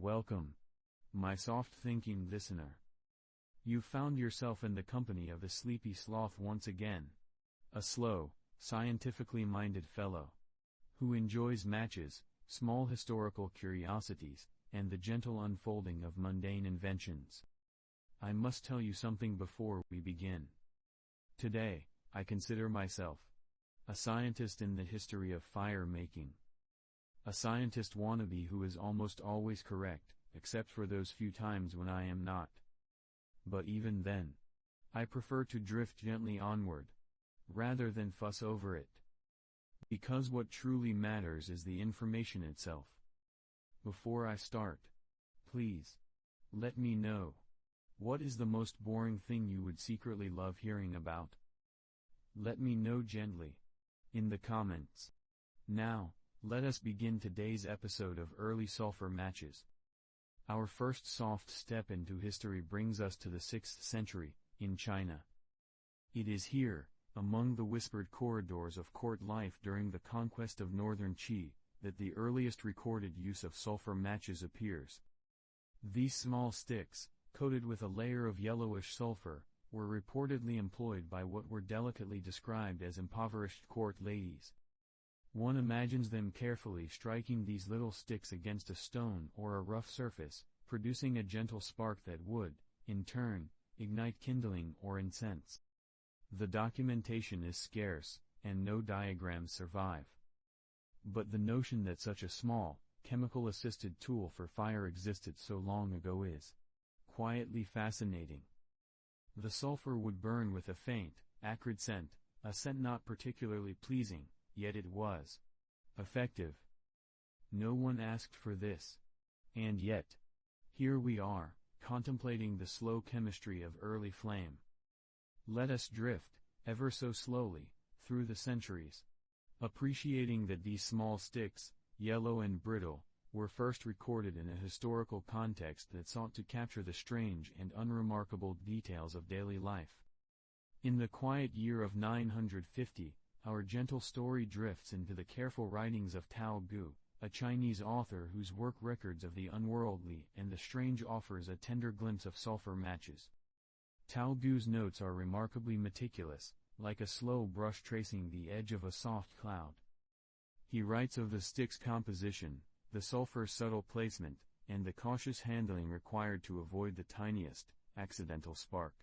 Welcome, my soft-thinking listener. You've found yourself in the company of the Sleepy Sloth once again. A slow, scientifically minded fellow, who enjoys matches, small historical curiosities, and the gentle unfolding of mundane inventions. I must tell you something before we begin. Today, I consider myself a scientist in the history of fire making. A scientist wannabe who is almost always correct, except for those few times when I am not. But even then, I prefer to drift gently onward, rather than fuss over it. Because what truly matters is the information itself. Before I start, please, let me know, what is the most boring thing you would secretly love hearing about? Let me know gently, in the comments. Now, let us begin today's episode of Early Sulfur Matches. Our first soft step into history brings us to the 6th century, in China. It is here, among the whispered corridors of court life during the conquest of northern Qi, that the earliest recorded use of sulfur matches appears. These small sticks, coated with a layer of yellowish sulfur, were reportedly employed by what were delicately described as impoverished court ladies. One imagines them carefully striking these little sticks against a stone or a rough surface, producing a gentle spark that would, in turn, ignite kindling or incense. The documentation is scarce, and no diagrams survive. But the notion that such a small, chemical-assisted tool for fire existed so long ago is quietly fascinating. The sulfur would burn with a faint, acrid scent, a scent not particularly pleasing, yet it was effective. No one asked for this. And yet, here we are, contemplating the slow chemistry of early flame. Let us drift, ever so slowly, through the centuries, appreciating that these small sticks, yellow and brittle, were first recorded in a historical context that sought to capture the strange and unremarkable details of daily life. In the quiet year of 950, our gentle story drifts into the careful writings of Tao Gu, a Chinese author whose work records of the unworldly and the strange offers a tender glimpse of sulfur matches. Tao Gu's notes are remarkably meticulous, like a slow brush tracing the edge of a soft cloud. He writes of the stick's composition, the sulfur's subtle placement, and the cautious handling required to avoid the tiniest, accidental spark.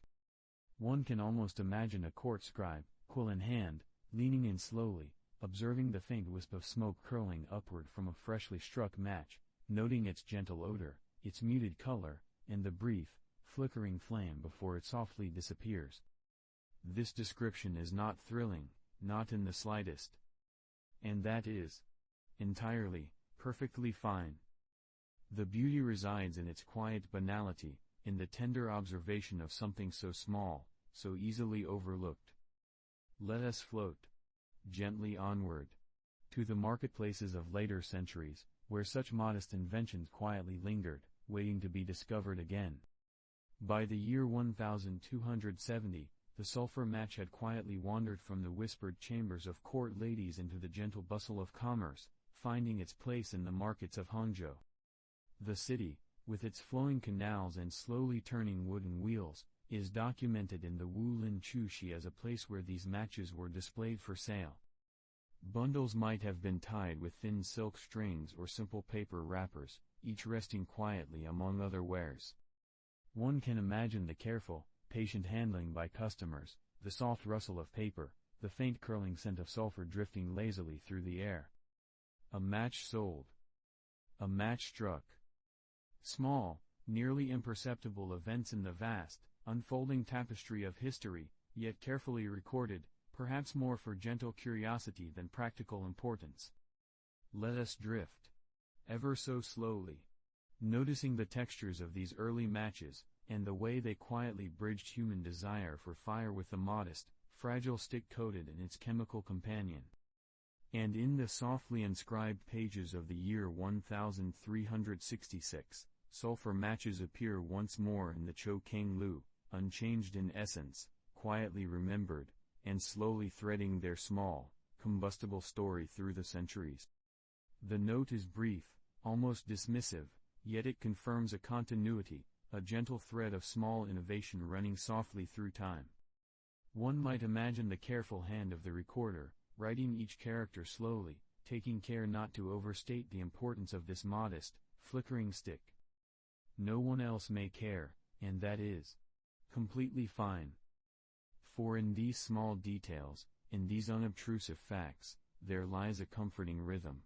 One can almost imagine a court scribe, quill in hand, leaning in slowly, observing the faint wisp of smoke curling upward from a freshly struck match, noting its gentle odor, its muted color, and the brief, flickering flame before it softly disappears. This description is not thrilling, not in the slightest. And that is entirely, perfectly fine. The beauty resides in its quiet banality, in the tender observation of something so small, so easily overlooked. Let us float gently onward to the marketplaces of later centuries, where such modest inventions quietly lingered, waiting to be discovered again. By the year 1270, the sulfur match had quietly wandered from the whispered chambers of court ladies into the gentle bustle of commerce, finding its place in the markets of Hangzhou. The city, with its flowing canals and slowly turning wooden wheels, is documented in the Wulin Chuxi as a place where these matches were displayed for sale. Bundles might have been tied with thin silk strings or simple paper wrappers, each resting quietly among other wares. One can imagine the careful, patient handling by customers, the soft rustle of paper, the faint curling scent of sulfur drifting lazily through the air. A match sold. A match struck. Small, nearly imperceptible events in the vast, unfolding tapestry of history, yet carefully recorded, perhaps more for gentle curiosity than practical importance. Let us drift, ever so slowly, noticing the textures of these early matches, and the way they quietly bridged human desire for fire with the modest, fragile stick coated in its chemical companion. And in the softly inscribed pages of the year 1366, sulfur matches appear once more in the Chou Kang Lu, unchanged in essence, quietly remembered, and slowly threading their small, combustible story through the centuries. The note is brief, almost dismissive, yet it confirms a continuity, a gentle thread of small innovation running softly through time. One might imagine the careful hand of the recorder, writing each character slowly, taking care not to overstate the importance of this modest, flickering stick. No one else may care, and that is completely fine. For in these small details, in these unobtrusive facts, there lies a comforting rhythm.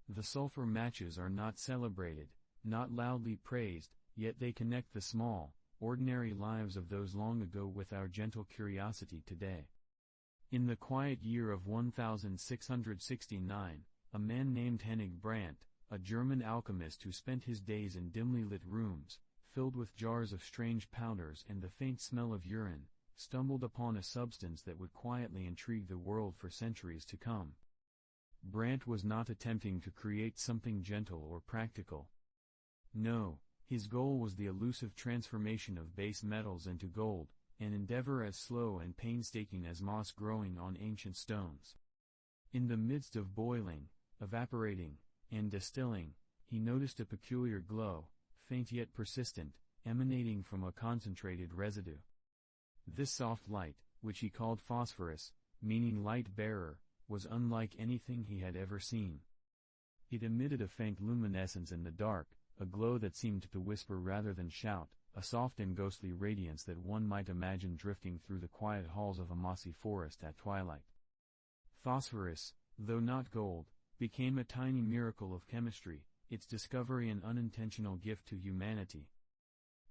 The sulfur matches are not celebrated, not loudly praised, yet they connect the small, ordinary lives of those long ago with our gentle curiosity today. In the quiet year of 1669, a man named Hennig Brandt, a German alchemist who spent his days in dimly lit rooms, filled with jars of strange powders and the faint smell of urine, stumbled upon a substance that would quietly intrigue the world for centuries to come. Brandt was not attempting to create something gentle or practical. No, his goal was the elusive transformation of base metals into gold, an endeavor as slow and painstaking as moss growing on ancient stones. In the midst of boiling, evaporating, and distilling, he noticed a peculiar glow, faint yet persistent, emanating from a concentrated residue. This soft light, which he called phosphorus, meaning light-bearer, was unlike anything he had ever seen. It emitted a faint luminescence in the dark, a glow that seemed to whisper rather than shout, a soft and ghostly radiance that one might imagine drifting through the quiet halls of a mossy forest at twilight. Phosphorus, though not gold, became a tiny miracle of chemistry, its discovery an unintentional gift to humanity.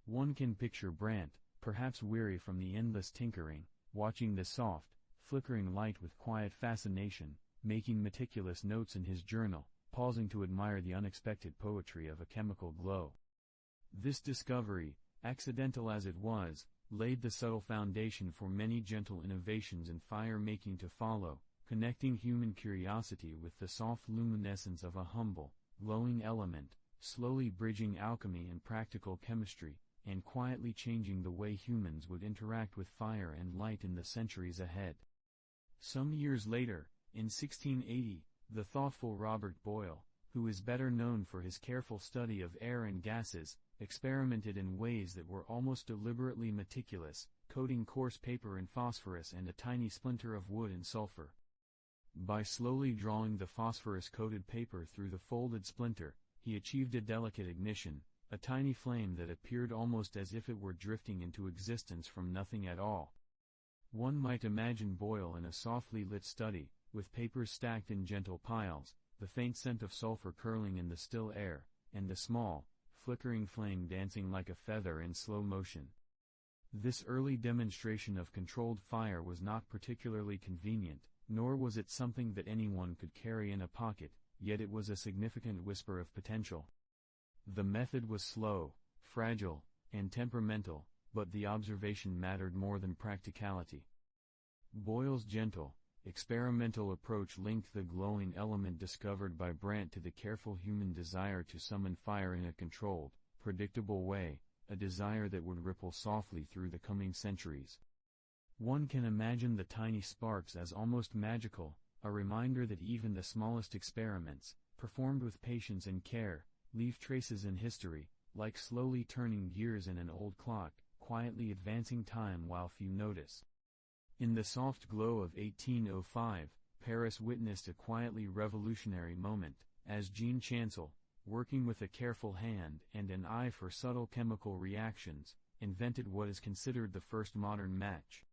One can picture Brandt, perhaps weary from the endless tinkering, watching the soft, flickering light with quiet fascination, making meticulous notes in his journal, pausing to admire the unexpected poetry of a chemical glow. This discovery, accidental as it was, laid the subtle foundation for many gentle innovations in fire-making to follow, connecting human curiosity with the soft luminescence of a humble, glowing element, slowly bridging alchemy and practical chemistry, and quietly changing the way humans would interact with fire and light in the centuries ahead. Some years later, in 1680, the thoughtful Robert Boyle, who is better known for his careful study of air and gases, experimented in ways that were almost deliberately meticulous, coating coarse paper in phosphorus and a tiny splinter of wood in sulfur. By slowly drawing the phosphorus-coated paper through the folded splinter, he achieved a delicate ignition, a tiny flame that appeared almost as if it were drifting into existence from nothing at all. One might imagine Boyle in a softly lit study, with papers stacked in gentle piles, the faint scent of sulfur curling in the still air, and the small, flickering flame dancing like a feather in slow motion. This early demonstration of controlled fire was not particularly convenient, nor was it something that anyone could carry in a pocket, yet it was a significant whisper of potential. The method was slow, fragile, and temperamental, but the observation mattered more than practicality. Boyle's gentle, experimental approach linked the glowing element discovered by Brandt to the careful human desire to summon fire in a controlled, predictable way, a desire that would ripple softly through the coming centuries. One can imagine the tiny sparks as almost magical, a reminder that even the smallest experiments, performed with patience and care, leave traces in history, like slowly turning gears in an old clock, quietly advancing time while few notice. In the soft glow of 1805, Paris witnessed a quietly revolutionary moment, as Jean Chancel, working with a careful hand and an eye for subtle chemical reactions, invented what is considered the first modern match.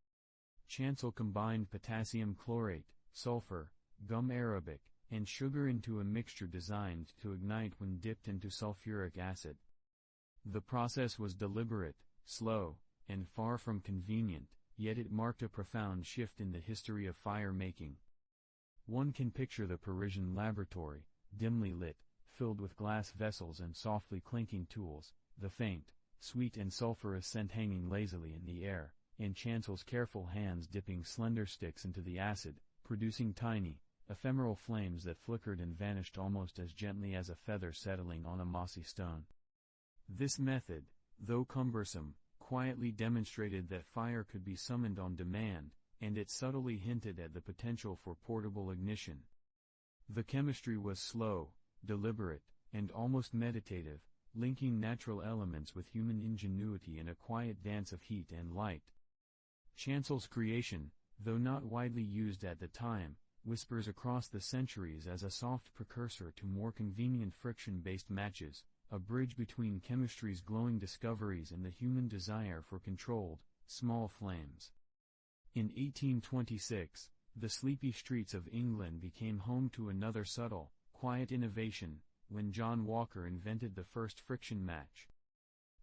Chancel combined potassium chlorate, sulfur, gum arabic, and sugar into a mixture designed to ignite when dipped into sulfuric acid. The process was deliberate, slow, and far from convenient, yet it marked a profound shift in the history of fire-making. One can picture the Parisian laboratory, dimly lit, filled with glass vessels and softly clinking tools, the faint, sweet and sulphurous scent hanging lazily in the air, and Chancel's careful hands dipping slender sticks into the acid, producing tiny, ephemeral flames that flickered and vanished almost as gently as a feather settling on a mossy stone. This method, though cumbersome, quietly demonstrated that fire could be summoned on demand, and it subtly hinted at the potential for portable ignition. The chemistry was slow, deliberate, and almost meditative, linking natural elements with human ingenuity in a quiet dance of heat and light. Chancel's creation, though not widely used at the time, whispers across the centuries as a soft precursor to more convenient friction-based matches, a bridge between chemistry's glowing discoveries and the human desire for controlled, small flames. In 1826, the sleepy streets of England became home to another subtle, quiet innovation, when John Walker invented the first friction match.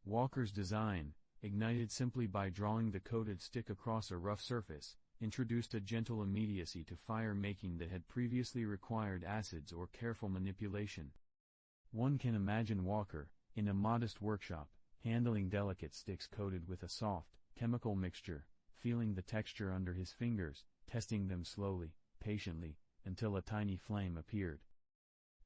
Walker's design, ignited simply by drawing the coated stick across a rough surface, introduced a gentle immediacy to fire-making that had previously required acids or careful manipulation. One can imagine Walker, in a modest workshop, handling delicate sticks coated with a soft, chemical mixture, feeling the texture under his fingers, testing them slowly, patiently, until a tiny flame appeared.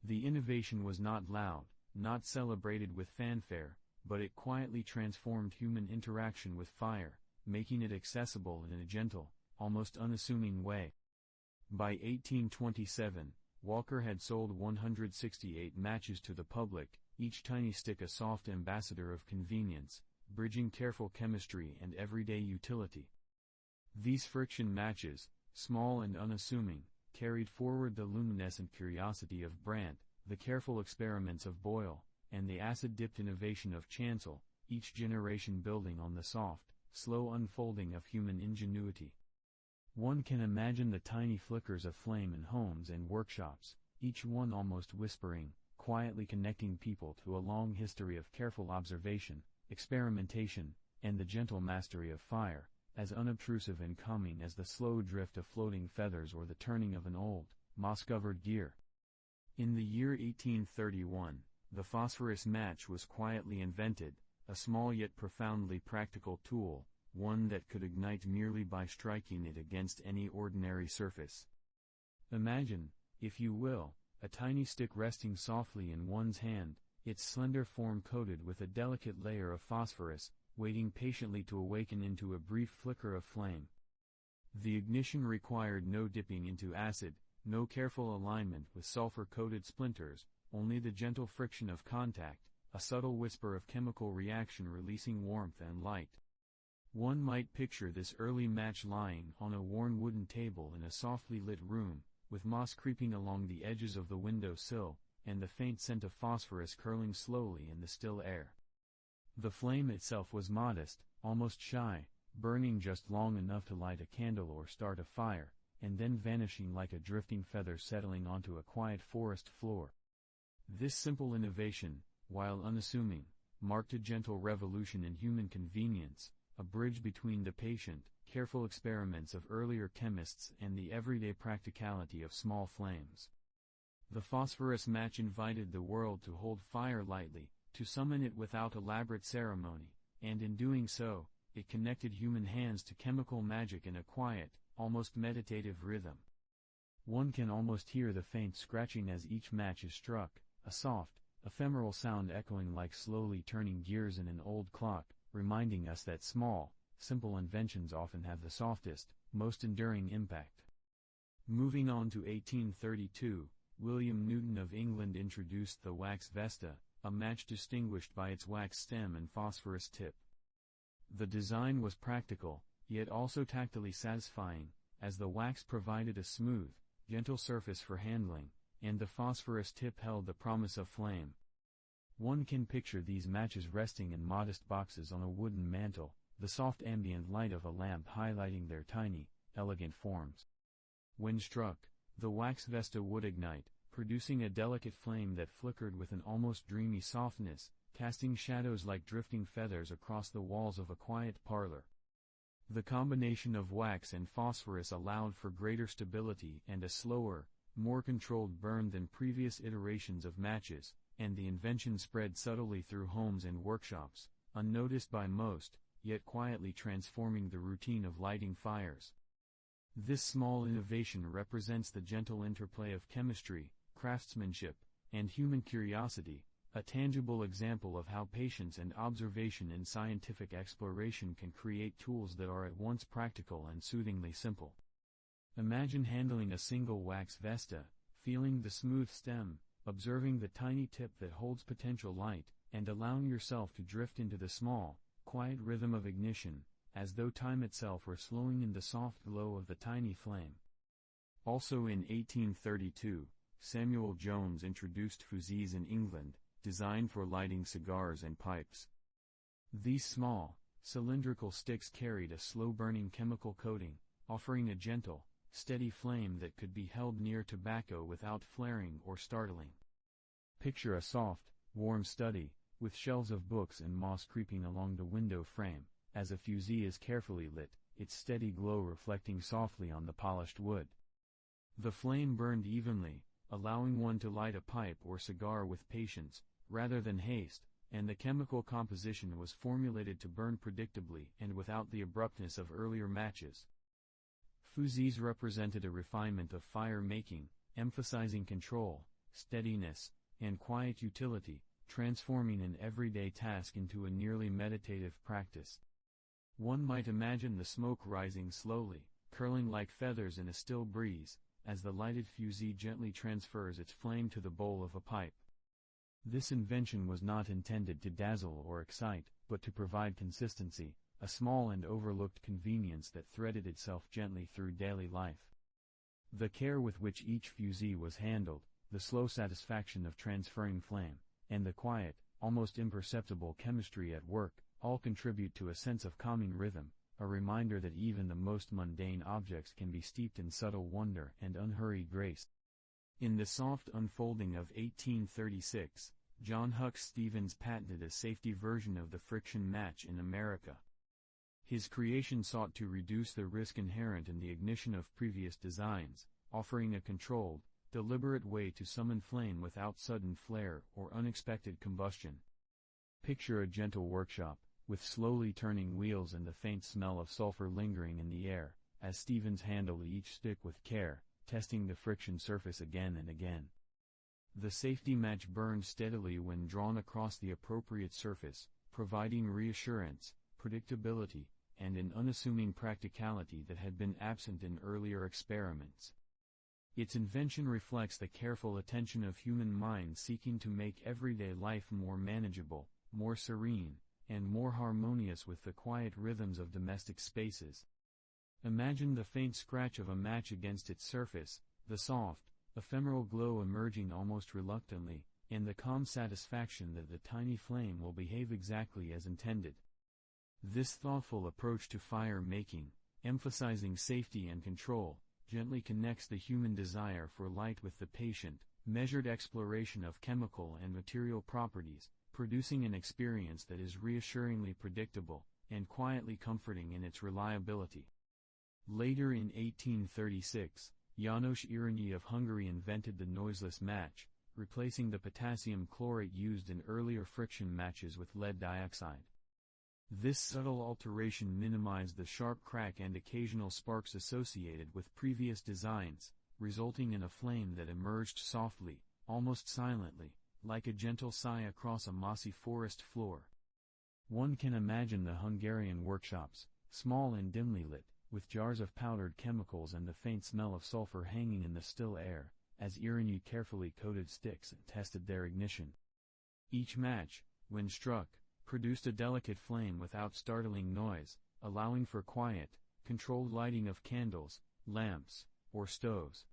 The innovation was not loud, not celebrated with fanfare, but it quietly transformed human interaction with fire, making it accessible in a gentle, almost unassuming way. By 1827, Walker had sold 168 matches to the public, each tiny stick a soft ambassador of convenience, bridging careful chemistry and everyday utility. These friction matches, small and unassuming, carried forward the luminescent curiosity of Brandt, the careful experiments of Boyle, and the acid-dipped innovation of Chancel, each generation building on the soft, slow unfolding of human ingenuity. One can imagine the tiny flickers of flame in homes and workshops, each one almost whispering, quietly connecting people to a long history of careful observation, experimentation, and the gentle mastery of fire, as unobtrusive and calming as the slow drift of floating feathers or the turning of an old, moss-covered gear. In the year 1831, the phosphorus match was quietly invented, a small yet profoundly practical tool, one that could ignite merely by striking it against any ordinary surface. Imagine, if you will, a tiny stick resting softly in one's hand, its slender form coated with a delicate layer of phosphorus, waiting patiently to awaken into a brief flicker of flame. The ignition required no dipping into acid, no careful alignment with sulfur-coated splinters, only the gentle friction of contact, a subtle whisper of chemical reaction releasing warmth and light. One might picture this early match lying on a worn wooden table in a softly lit room, with moss creeping along the edges of the window sill, and the faint scent of phosphorus curling slowly in the still air. The flame itself was modest, almost shy, burning just long enough to light a candle or start a fire, and then vanishing like a drifting feather settling onto a quiet forest floor. This simple innovation, while unassuming, marked a gentle revolution in human convenience, a bridge between the patient, careful experiments of earlier chemists and the everyday practicality of small flames. The phosphorus match invited the world to hold fire lightly, to summon it without elaborate ceremony, and in doing so, it connected human hands to chemical magic in a quiet, almost meditative rhythm. One can almost hear the faint scratching as each match is struck, a soft, ephemeral sound echoing like slowly turning gears in an old clock, reminding us that small, simple inventions often have the softest, most enduring impact. Moving on to 1832, William Newton of England introduced the wax vesta, a match distinguished by its wax stem and phosphorus tip. The design was practical, yet also tactily satisfying, as the wax provided a smooth, gentle surface for handling, and the phosphorus tip held the promise of flame. One can picture these matches resting in modest boxes on a wooden mantel, the soft ambient light of a lamp highlighting their tiny, elegant forms. When struck, the wax vesta would ignite, producing a delicate flame that flickered with an almost dreamy softness, casting shadows like drifting feathers across the walls of a quiet parlor. The combination of wax and phosphorus allowed for greater stability and a slower, more controlled burn than previous iterations of matches, and the invention spread subtly through homes and workshops, unnoticed by most, yet quietly transforming the routine of lighting fires. This small innovation represents the gentle interplay of chemistry, craftsmanship, and human curiosity, a tangible example of how patience and observation in scientific exploration can create tools that are at once practical and soothingly simple. Imagine handling a single wax vesta, feeling the smooth stem, observing the tiny tip that holds potential light, and allowing yourself to drift into the small, quiet rhythm of ignition, as though time itself were slowing in the soft glow of the tiny flame. Also in 1832, Samuel Jones introduced fusées in England, designed for lighting cigars and pipes. These small, cylindrical sticks carried a slow-burning chemical coating, offering a gentle, steady flame that could be held near tobacco without flaring or startling. Picture a soft, warm study, with shelves of books and moss creeping along the window frame, as a fusee is carefully lit, its steady glow reflecting softly on the polished wood. The flame burned evenly, allowing one to light a pipe or cigar with patience, rather than haste, and the chemical composition was formulated to burn predictably and without the abruptness of earlier matches. Fusées represented a refinement of fire-making, emphasizing control, steadiness, and quiet utility, transforming an everyday task into a nearly meditative practice. One might imagine the smoke rising slowly, curling like feathers in a still breeze, as the lighted fusee gently transfers its flame to the bowl of a pipe. This invention was not intended to dazzle or excite, but to provide consistency, a small and overlooked convenience that threaded itself gently through daily life. The care with which each fusee was handled, the slow satisfaction of transferring flame, and the quiet, almost imperceptible chemistry at work, all contribute to a sense of calming rhythm, a reminder that even the most mundane objects can be steeped in subtle wonder and unhurried grace. In the soft unfolding of 1836, John Huck Stevens patented a safety version of the friction match in America. His creation sought to reduce the risk inherent in the ignition of previous designs, offering a controlled, deliberate way to summon flame without sudden flare or unexpected combustion. Picture a gentle workshop, with slowly turning wheels and the faint smell of sulfur lingering in the air, as Stevens handled each stick with care, testing the friction surface again and again. The safety match burned steadily when drawn across the appropriate surface, providing reassurance, predictability, and an unassuming practicality that had been absent in earlier experiments. Its invention reflects the careful attention of human minds seeking to make everyday life more manageable, more serene, and more harmonious with the quiet rhythms of domestic spaces. Imagine the faint scratch of a match against its surface, the soft, ephemeral glow emerging almost reluctantly, and the calm satisfaction that the tiny flame will behave exactly as intended. This thoughtful approach to fire making, emphasizing safety and control, gently connects the human desire for light with the patient, measured exploration of chemical and material properties, producing an experience that is reassuringly predictable, and quietly comforting in its reliability. Later in 1836, János Irényi of Hungary invented the noiseless match, replacing the potassium chlorate used in earlier friction matches with lead dioxide. This subtle alteration minimized the sharp crack and occasional sparks associated with previous designs, resulting in a flame that emerged softly, almost silently, like a gentle sigh across a mossy forest floor. One can imagine the Hungarian workshops, small and dimly lit, with jars of powdered chemicals and the faint smell of sulfur hanging in the still air, as Irényi carefully coated sticks and tested their ignition. Each match, when struck, produced a delicate flame without startling noise, allowing for quiet, controlled lighting of candles, lamps, or stoves.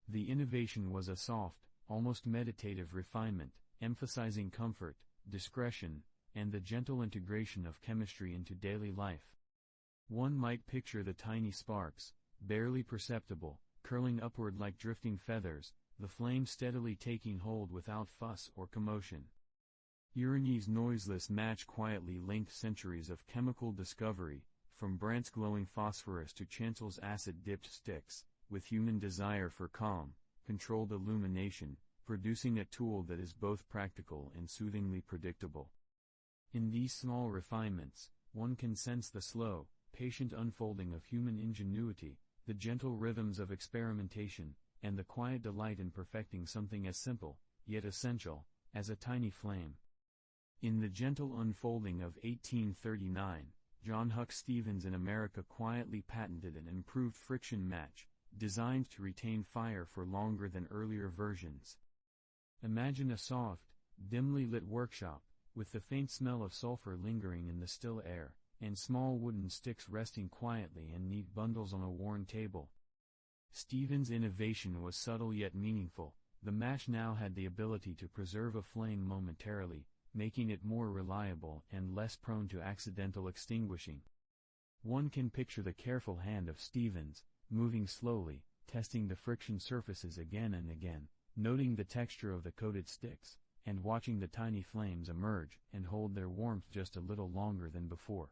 The innovation was a soft, almost meditative refinement, emphasizing comfort, discretion, and the gentle integration of chemistry into daily life. One might picture the tiny sparks, barely perceptible, curling upward like drifting feathers, the flame steadily taking hold without fuss or commotion. Irényi's noiseless match quietly linked centuries of chemical discovery, from Brandt's glowing phosphorus to Chancel's acid-dipped sticks, with human desire for calm, controlled illumination, producing a tool that is both practical and soothingly predictable. In these small refinements, one can sense the slow, patient unfolding of human ingenuity, the gentle rhythms of experimentation, and the quiet delight in perfecting something as simple, yet essential, as a tiny flame. In the gentle unfolding of 1839, John Huck Stevens in America quietly patented an improved friction match, designed to retain fire for longer than earlier versions. Imagine a soft, dimly lit workshop, with the faint smell of sulfur lingering in the still air, and small wooden sticks resting quietly in neat bundles on a worn table. Stephen's innovation was subtle yet meaningful. The match now had the ability to preserve a flame momentarily, making it more reliable and less prone to accidental extinguishing. One can picture the careful hand of Stevens, moving slowly, testing the friction surfaces again and again, noting the texture of the coated sticks, and watching the tiny flames emerge and hold their warmth just a little longer than before.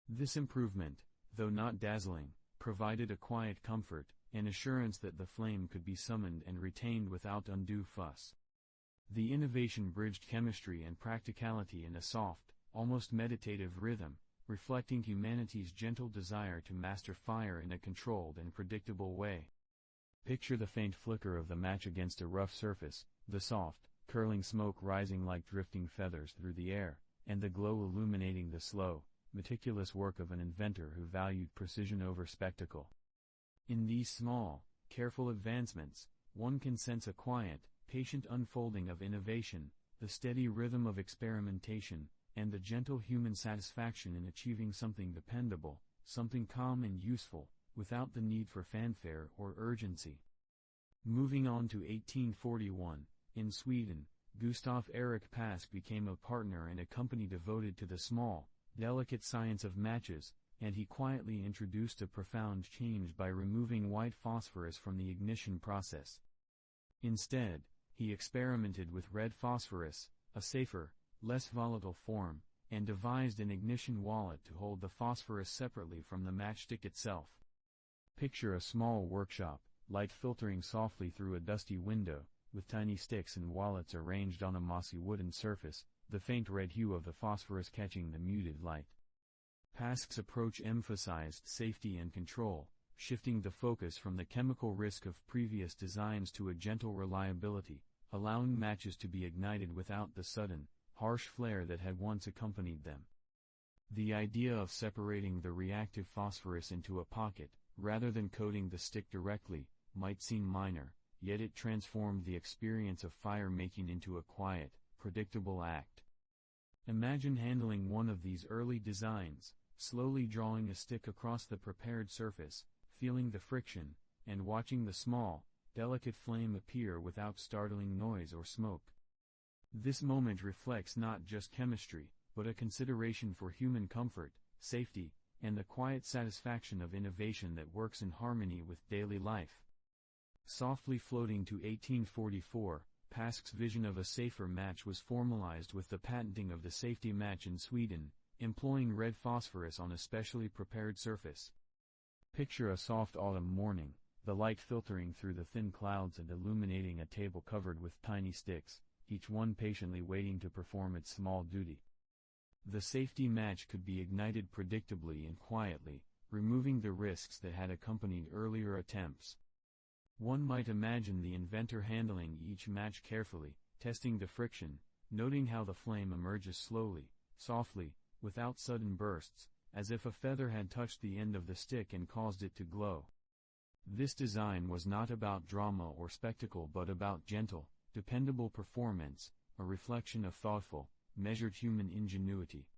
This improvement, though not dazzling, provided a quiet comfort, an assurance that the flame could be summoned and retained without undue fuss. The innovation bridged chemistry and practicality in a soft, almost meditative rhythm, reflecting humanity's gentle desire to master fire in a controlled and predictable way. Picture the faint flicker of the match against a rough surface, the soft, curling smoke rising like drifting feathers through the air, and the glow illuminating the slow, meticulous work of an inventor who valued precision over spectacle. In these small, careful advancements, one can sense a quiet, patient unfolding of innovation, the steady rhythm of experimentation, and the gentle human satisfaction in achieving something dependable, something calm and useful, without the need for fanfare or urgency. Moving on to 1841, in Sweden, Gustav Erik Pask became a partner in a company devoted to the small, delicate science of matches, and he quietly introduced a profound change by removing white phosphorus from the ignition process. Instead, he experimented with red phosphorus, a safer, less volatile form, and devised an ignition wallet to hold the phosphorus separately from the matchstick itself. Picture a small workshop, light filtering softly through a dusty window, with tiny sticks and wallets arranged on a mossy wooden surface, the faint red hue of the phosphorus catching the muted light. Pask's approach emphasized safety and control, shifting the focus from the chemical risk of previous designs to a gentle reliability, allowing matches to be ignited without the sudden, harsh flare that had once accompanied them. The idea of separating the reactive phosphorus into a pocket, rather than coating the stick directly, might seem minor, yet it transformed the experience of fire making into a quiet, predictable act. Imagine handling one of these early designs, slowly drawing a stick across the prepared surface, feeling the friction, and watching the small, delicate flame appear without startling noise or smoke. This moment reflects not just chemistry, but a consideration for human comfort, safety, and the quiet satisfaction of innovation that works in harmony with daily life. Softly floating to 1844, Pask's vision of a safer match was formalized with the patenting of the safety match in Sweden, employing red phosphorus on a specially prepared surface. Picture a soft autumn morning, the light filtering through the thin clouds and illuminating a table covered with tiny sticks, each one patiently waiting to perform its small duty. The safety match could be ignited predictably and quietly, removing the risks that had accompanied earlier attempts. One might imagine the inventor handling each match carefully, testing the friction, noting how the flame emerges slowly, softly, without sudden bursts, as if a feather had touched the end of the stick and caused it to glow. This design was not about drama or spectacle but about gentle, dependable performance, a reflection of thoughtful, measured human ingenuity.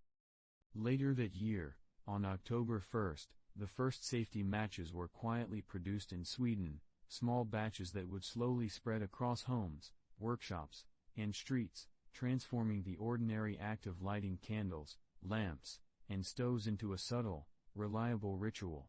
Later that year, on October 1st, the first safety matches were quietly produced in Sweden, small batches that would slowly spread across homes, workshops, and streets, transforming the ordinary act of lighting candles, lamps, and stoves into a subtle, reliable ritual.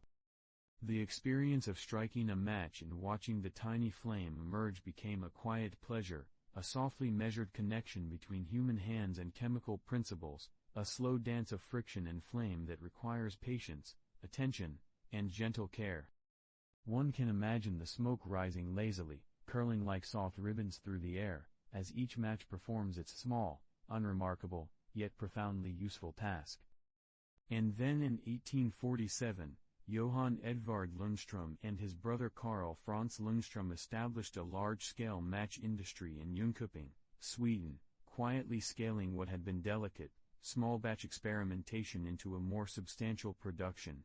The experience of striking a match and watching the tiny flame emerge became a quiet pleasure, a softly measured connection between human hands and chemical principles, a slow dance of friction and flame that requires patience, attention, and gentle care. One can imagine the smoke rising lazily, curling like soft ribbons through the air, as each match performs its small, unremarkable, yet profoundly useful task. And then in 1847, Johann Edvard Lundström and his brother Carl Franz Lundström established a large-scale match industry in Jönköping, Sweden, quietly scaling what had been delicate, small-batch experimentation into a more substantial production.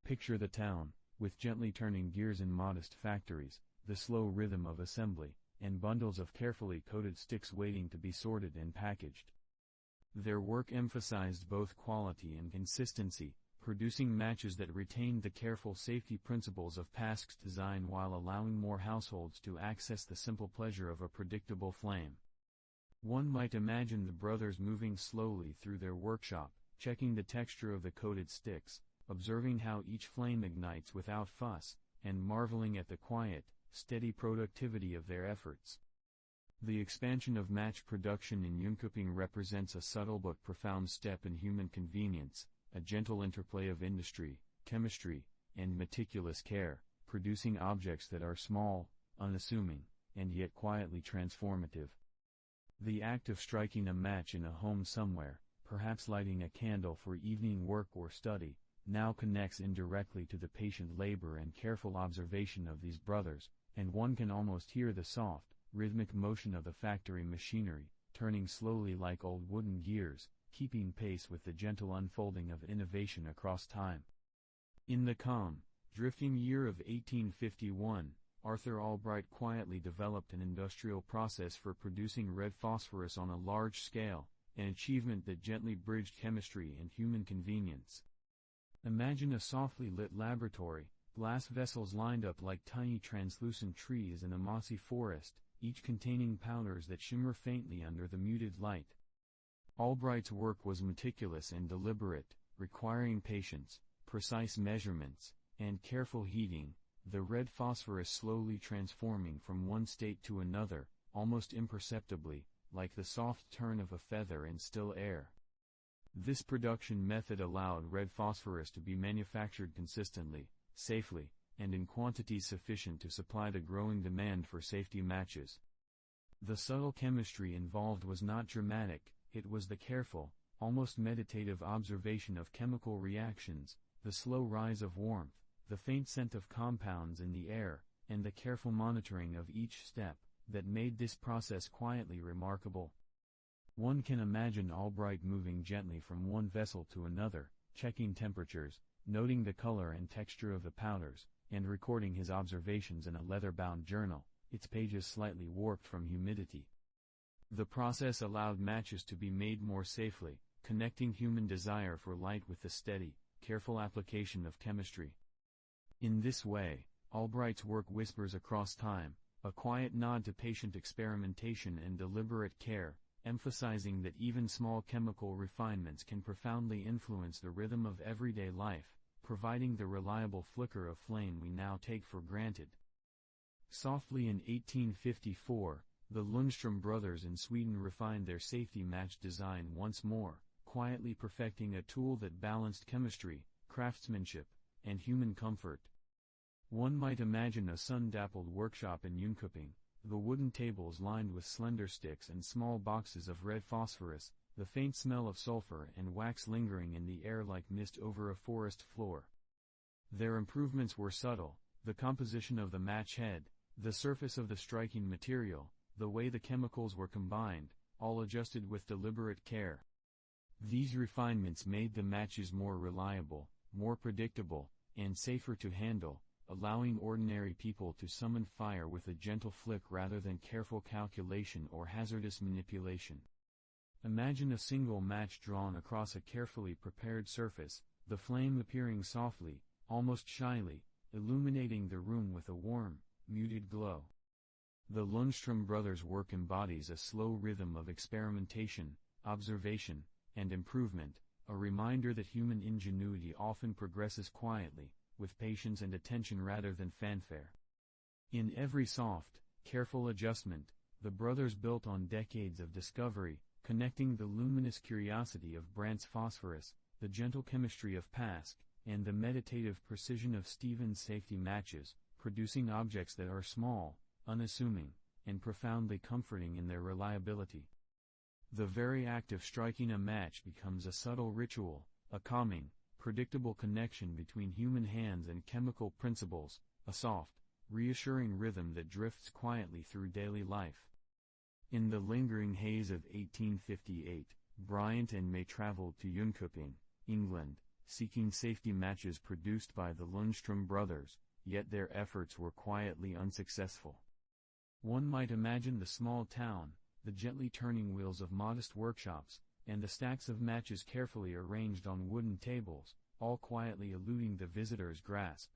Picture the town, with gently turning gears in modest factories, the slow rhythm of assembly, and bundles of carefully coated sticks waiting to be sorted and packaged. Their work emphasized both quality and consistency, producing matches that retained the careful safety principles of Pask's design while allowing more households to access the simple pleasure of a predictable flame. One might imagine the brothers moving slowly through their workshop, checking the texture of the coated sticks, observing how each flame ignites without fuss, and marveling at the quiet, steady productivity of their efforts. The expansion of match production in Jönköping represents a subtle but profound step in human convenience, a gentle interplay of industry, chemistry, and meticulous care, producing objects that are small, unassuming, and yet quietly transformative. The act of striking a match in a home somewhere, perhaps lighting a candle for evening work or study, now connects indirectly to the patient labor and careful observation of these brothers, and one can almost hear the soft, rhythmic motion of the factory machinery, turning slowly like old wooden gears, keeping pace with the gentle unfolding of innovation across time. In the calm, drifting year of 1851, Arthur Albright quietly developed an industrial process for producing red phosphorus on a large scale, an achievement that gently bridged chemistry and human convenience. Imagine a softly lit laboratory, glass vessels lined up like tiny translucent trees in a mossy forest, each containing powders that shimmer faintly under the muted light. Albright's work was meticulous and deliberate, requiring patience, precise measurements, and careful heating, the red phosphorus slowly transforming from one state to another, almost imperceptibly, like the soft turn of a feather in still air. This production method allowed red phosphorus to be manufactured consistently, safely, and in quantities sufficient to supply the growing demand for safety matches. The subtle chemistry involved was not dramatic, it was the careful, almost meditative observation of chemical reactions, the slow rise of warmth, the faint scent of compounds in the air, and the careful monitoring of each step, that made this process quietly remarkable. One can imagine Albright moving gently from one vessel to another, checking temperatures, noting the color and texture of the powders, and recording his observations in a leather-bound journal, its pages slightly warped from humidity. The process allowed matches to be made more safely, connecting human desire for light with the steady, careful application of chemistry. In this way, Albright's work whispers across time, a quiet nod to patient experimentation and deliberate care, emphasizing that even small chemical refinements can profoundly influence the rhythm of everyday life, providing the reliable flicker of flame we now take for granted. Softly in 1854, the Lundström brothers in Sweden refined their safety match design once more, quietly perfecting a tool that balanced chemistry, craftsmanship, and human comfort. One might imagine a sun-dappled workshop in Jönköping, the wooden tables lined with slender sticks and small boxes of red phosphorus, the faint smell of sulfur and wax lingering in the air like mist over a forest floor. Their improvements were subtle, the composition of the match head, the surface of the striking material, the way the chemicals were combined, all adjusted with deliberate care. These refinements made the matches more reliable, more predictable, and safer to handle, allowing ordinary people to summon fire with a gentle flick rather than careful calculation or hazardous manipulation. Imagine a single match drawn across a carefully prepared surface, the flame appearing softly, almost shyly, illuminating the room with a warm, muted glow. The Lundström brothers' work embodies a slow rhythm of experimentation, observation, and improvement, a reminder that human ingenuity often progresses quietly, with patience and attention rather than fanfare. In every soft, careful adjustment, the brothers built on decades of discovery, connecting the luminous curiosity of Brandt's phosphorus, the gentle chemistry of Pask, and the meditative precision of Stevens' safety matches, producing objects that are small, unassuming, and profoundly comforting in their reliability. The very act of striking a match becomes a subtle ritual, a calming, predictable connection between human hands and chemical principles, a soft, reassuring rhythm that drifts quietly through daily life. In the lingering haze of 1858, Bryant and May traveled to Jönköping, England, seeking safety matches produced by the Lundström brothers, yet their efforts were quietly unsuccessful. One might imagine the small town, the gently turning wheels of modest workshops, and the stacks of matches carefully arranged on wooden tables, all quietly eluding the visitor's grasp.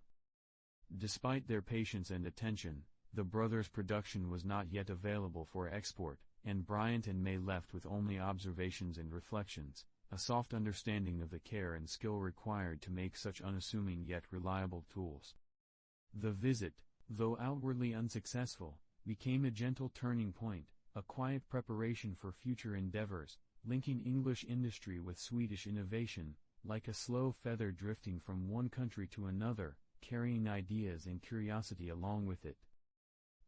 Despite their patience and attention, the brothers' production was not yet available for export, and Bryant and May left with only observations and reflections, a soft understanding of the care and skill required to make such unassuming yet reliable tools. The visit, though outwardly unsuccessful, became a gentle turning point, a quiet preparation for future endeavors, linking English industry with Swedish innovation, like a slow feather drifting from one country to another, carrying ideas and curiosity along with it.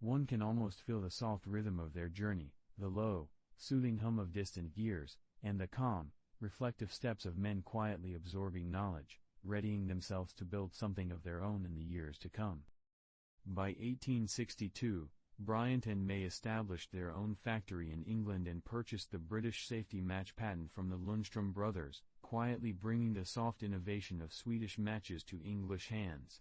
One can almost feel the soft rhythm of their journey, the low, soothing hum of distant gears, and the calm, reflective steps of men quietly absorbing knowledge, readying themselves to build something of their own in the years to come. By 1862, Bryant and May established their own factory in England and purchased the British safety match patent from the Lundström brothers, quietly bringing the soft innovation of Swedish matches to English hands.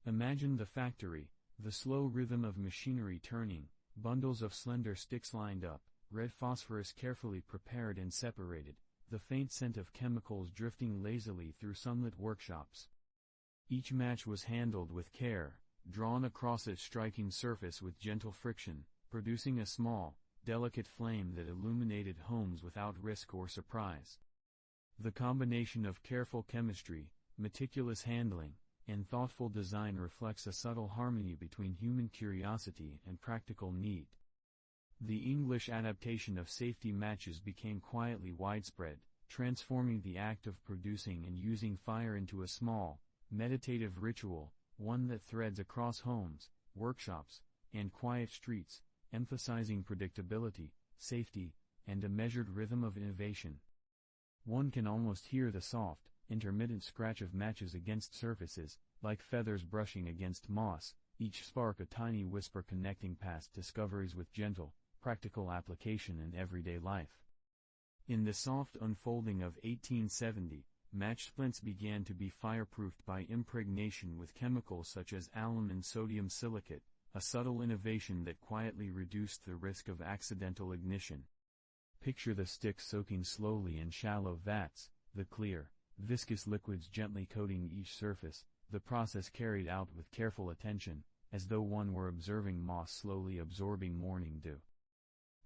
Imagine the factory, the slow rhythm of machinery turning, bundles of slender sticks lined up, red phosphorus carefully prepared and separated, the faint scent of chemicals drifting lazily through sunlit workshops. Each match was handled with care, drawn across its striking surface with gentle friction, producing a small, delicate flame that illuminated homes without risk or surprise. The combination of careful chemistry, meticulous handling, and thoughtful design reflects a subtle harmony between human curiosity and practical need. The English adaptation of safety matches became quietly widespread, transforming the act of producing and using fire into a small, meditative ritual, one that threads across homes, workshops, and quiet streets, emphasizing predictability, safety, and a measured rhythm of innovation. One can almost hear the soft, intermittent scratch of matches against surfaces, like feathers brushing against moss, each spark a tiny whisper connecting past discoveries with gentle, practical application in everyday life. In the soft unfolding of 1870, match splints began to be fireproofed by impregnation with chemicals such as alum and sodium silicate, a subtle innovation that quietly reduced the risk of accidental ignition. Picture the sticks soaking slowly in shallow vats, the clear, viscous liquids gently coating each surface, the process carried out with careful attention, as though one were observing moss slowly absorbing morning dew.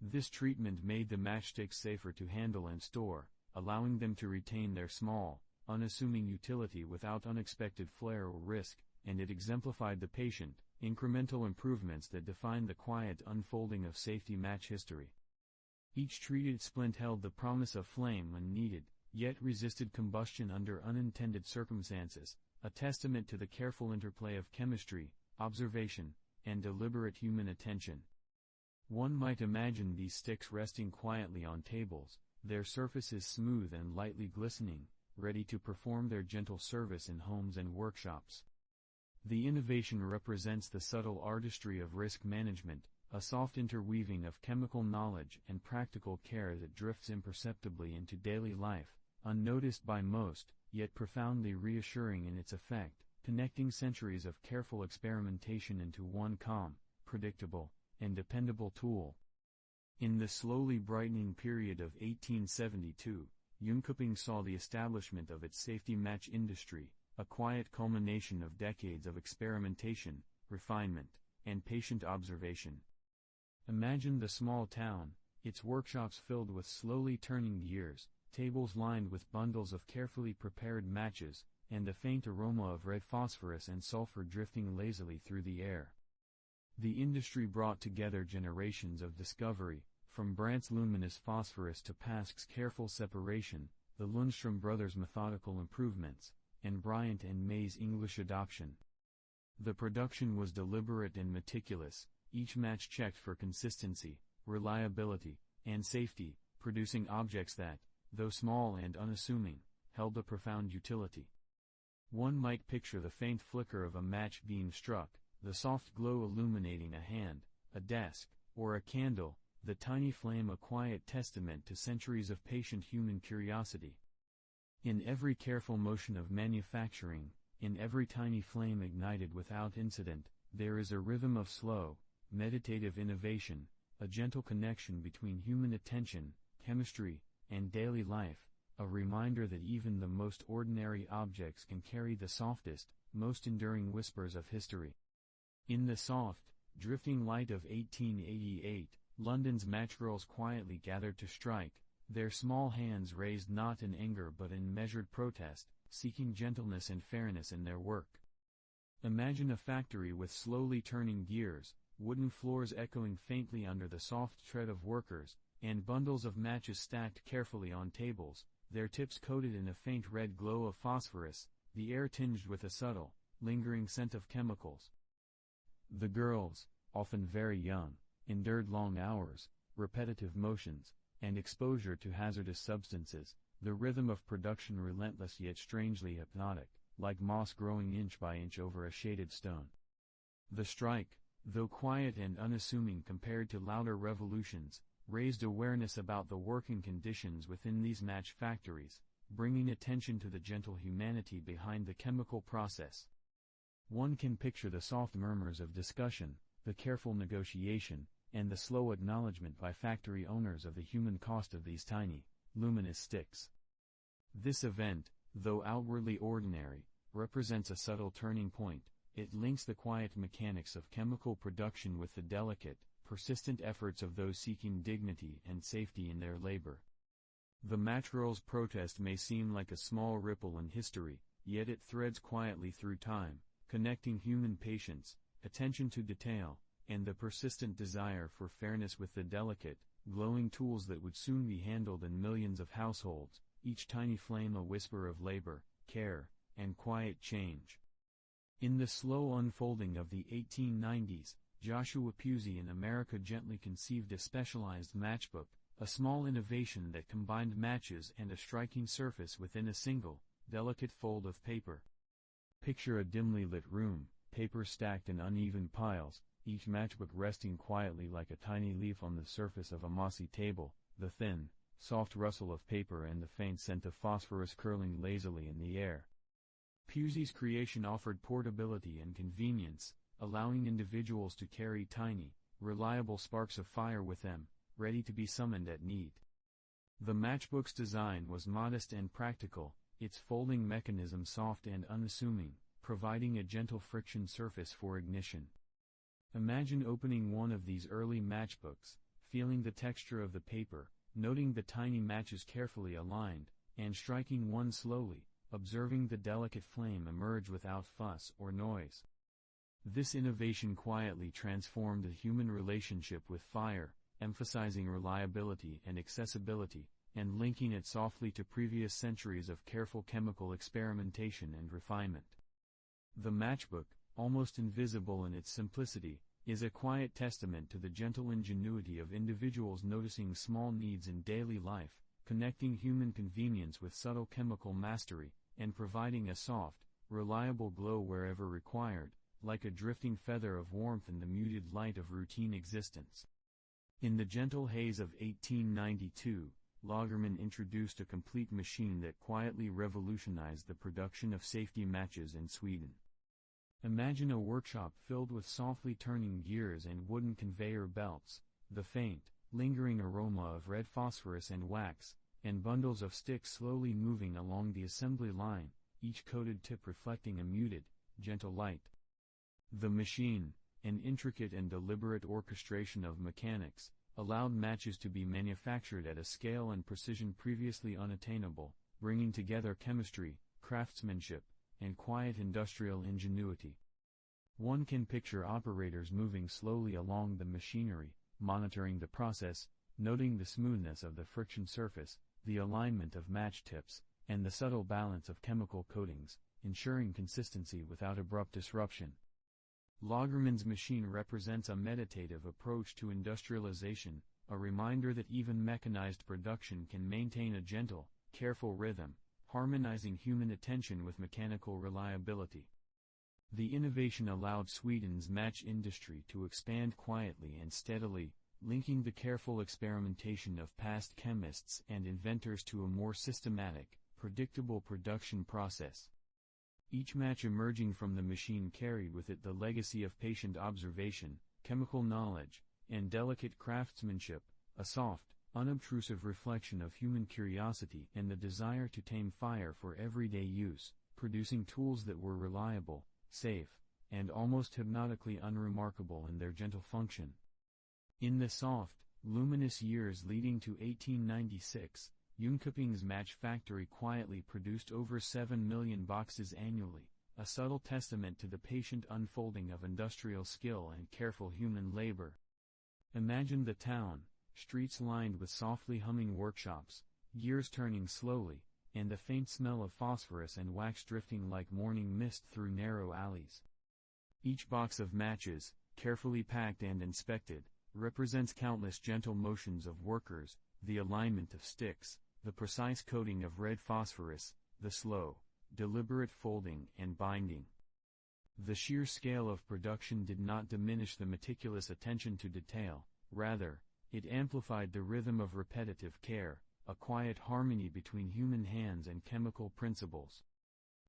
This treatment made the matchsticks safer to handle and store, allowing them to retain their small, unassuming utility without unexpected flare or risk, and it exemplified the patient, incremental improvements that defined the quiet unfolding of safety match history. Each treated splint held the promise of flame when needed, yet resisted combustion under unintended circumstances, a testament to the careful interplay of chemistry, observation, and deliberate human attention. One might imagine these sticks resting quietly on tables, their surfaces smooth and lightly glistening, ready to perform their gentle service in homes and workshops. The innovation represents the subtle artistry of risk management, a soft interweaving of chemical knowledge and practical care that drifts imperceptibly into daily life, unnoticed by most, yet profoundly reassuring in its effect, connecting centuries of careful experimentation into one calm, predictable, and dependable tool. In the slowly brightening period of 1872, Jönköping saw the establishment of its safety match industry, a quiet culmination of decades of experimentation, refinement, and patient observation. Imagine the small town, its workshops filled with slowly turning gears, tables lined with bundles of carefully prepared matches, and the faint aroma of red phosphorus and sulfur drifting lazily through the air. The industry brought together generations of discovery, from Brandt's luminous phosphorus to Pask's careful separation, the Lundström brothers' methodical improvements, and Bryant and May's English adoption. The production was deliberate and meticulous, each match checked for consistency, reliability, and safety, producing objects that, though small and unassuming, held a profound utility. One might picture the faint flicker of a match being struck, the soft glow illuminating a hand, a desk, or a candle, the tiny flame a quiet testament to centuries of patient human curiosity. In every careful motion of manufacturing, in every tiny flame ignited without incident, there is a rhythm of slow, meditative innovation, a gentle connection between human attention, chemistry, and daily life, a reminder that even the most ordinary objects can carry the softest, most enduring whispers of history. In the soft, drifting light of 1888, London's matchgirls quietly gathered to strike, their small hands raised not in anger but in measured protest, seeking gentleness and fairness in their work. Imagine a factory with slowly turning gears, wooden floors echoing faintly under the soft tread of workers, and bundles of matches stacked carefully on tables, their tips coated in a faint red glow of phosphorus, the air tinged with a subtle, lingering scent of chemicals. The girls, often very young, endured long hours, repetitive motions, and exposure to hazardous substances, the rhythm of production relentless yet strangely hypnotic, like moss growing inch by inch over a shaded stone. The strike, though quiet and unassuming compared to louder revolutions, raised awareness about the working conditions within these match factories, bringing attention to the gentle humanity behind the chemical process. One can picture the soft murmurs of discussion, the careful negotiation, and the slow acknowledgement by factory owners of the human cost of these tiny, luminous sticks. This event, though outwardly ordinary, represents a subtle turning point. It links the quiet mechanics of chemical production with the delicate, persistent efforts of those seeking dignity and safety in their labor. The matchgirls' protest may seem like a small ripple in history, yet it threads quietly through time, connecting human patience, attention to detail, and the persistent desire for fairness with the delicate, glowing tools that would soon be handled in millions of households, each tiny flame a whisper of labor, care, and quiet change. In the slow unfolding of the 1890s, Joshua Pusey in America gently conceived a specialized matchbook, a small innovation that combined matches and a striking surface within a single, delicate fold of paper. Picture a dimly lit room, paper stacked in uneven piles, each matchbook resting quietly like a tiny leaf on the surface of a mossy table, the thin, soft rustle of paper and the faint scent of phosphorus curling lazily in the air. Pusey's creation offered portability and convenience, allowing individuals to carry tiny, reliable sparks of fire with them, ready to be summoned at need. The matchbook's design was modest and practical, its folding mechanism soft and unassuming, providing a gentle friction surface for ignition. Imagine opening one of these early matchbooks, feeling the texture of the paper, noting the tiny matches carefully aligned, and striking one slowly, observing the delicate flame emerge without fuss or noise. This innovation quietly transformed the human relationship with fire, emphasizing reliability and accessibility, and linking it softly to previous centuries of careful chemical experimentation and refinement. The matchbook, almost invisible in its simplicity, is a quiet testament to the gentle ingenuity of individuals noticing small needs in daily life, connecting human convenience with subtle chemical mastery, and providing a soft, reliable glow wherever required, like a drifting feather of warmth in the muted light of routine existence. In the gentle haze of 1892, Lagerman introduced a complete machine that quietly revolutionized the production of safety matches in Sweden. Imagine a workshop filled with softly turning gears and wooden conveyor belts, the faint, lingering aroma of red phosphorus and wax, and bundles of sticks slowly moving along the assembly line, each coated tip reflecting a muted, gentle light. The machine, an intricate and deliberate orchestration of mechanics, allowed matches to be manufactured at a scale and precision previously unattainable, bringing together chemistry, craftsmanship, and quiet industrial ingenuity. One can picture operators moving slowly along the machinery, monitoring the process, noting the smoothness of the friction surface, the alignment of match tips, and the subtle balance of chemical coatings, ensuring consistency without abrupt disruption. Lagerman's machine represents a meditative approach to industrialization, a reminder that even mechanized production can maintain a gentle, careful rhythm, harmonizing human attention with mechanical reliability. The innovation allowed Sweden's match industry to expand quietly and steadily, linking the careful experimentation of past chemists and inventors to a more systematic, predictable production process. Each match emerging from the machine carried with it the legacy of patient observation, chemical knowledge, and delicate craftsmanship, a soft, unobtrusive reflection of human curiosity and the desire to tame fire for everyday use, producing tools that were reliable, safe, and almost hypnotically unremarkable in their gentle function. In the soft, luminous years leading to 1896, Jönköping's match factory quietly produced over 7 million boxes annually, a subtle testament to the patient unfolding of industrial skill and careful human labor. Imagine the town, streets lined with softly humming workshops, gears turning slowly, and the faint smell of phosphorus and wax drifting like morning mist through narrow alleys. Each box of matches, carefully packed and inspected, represents countless gentle motions of workers, the alignment of sticks, the precise coating of red phosphorus, the slow, deliberate folding and binding. The sheer scale of production did not diminish the meticulous attention to detail, rather, it amplified the rhythm of repetitive care, a quiet harmony between human hands and chemical principles.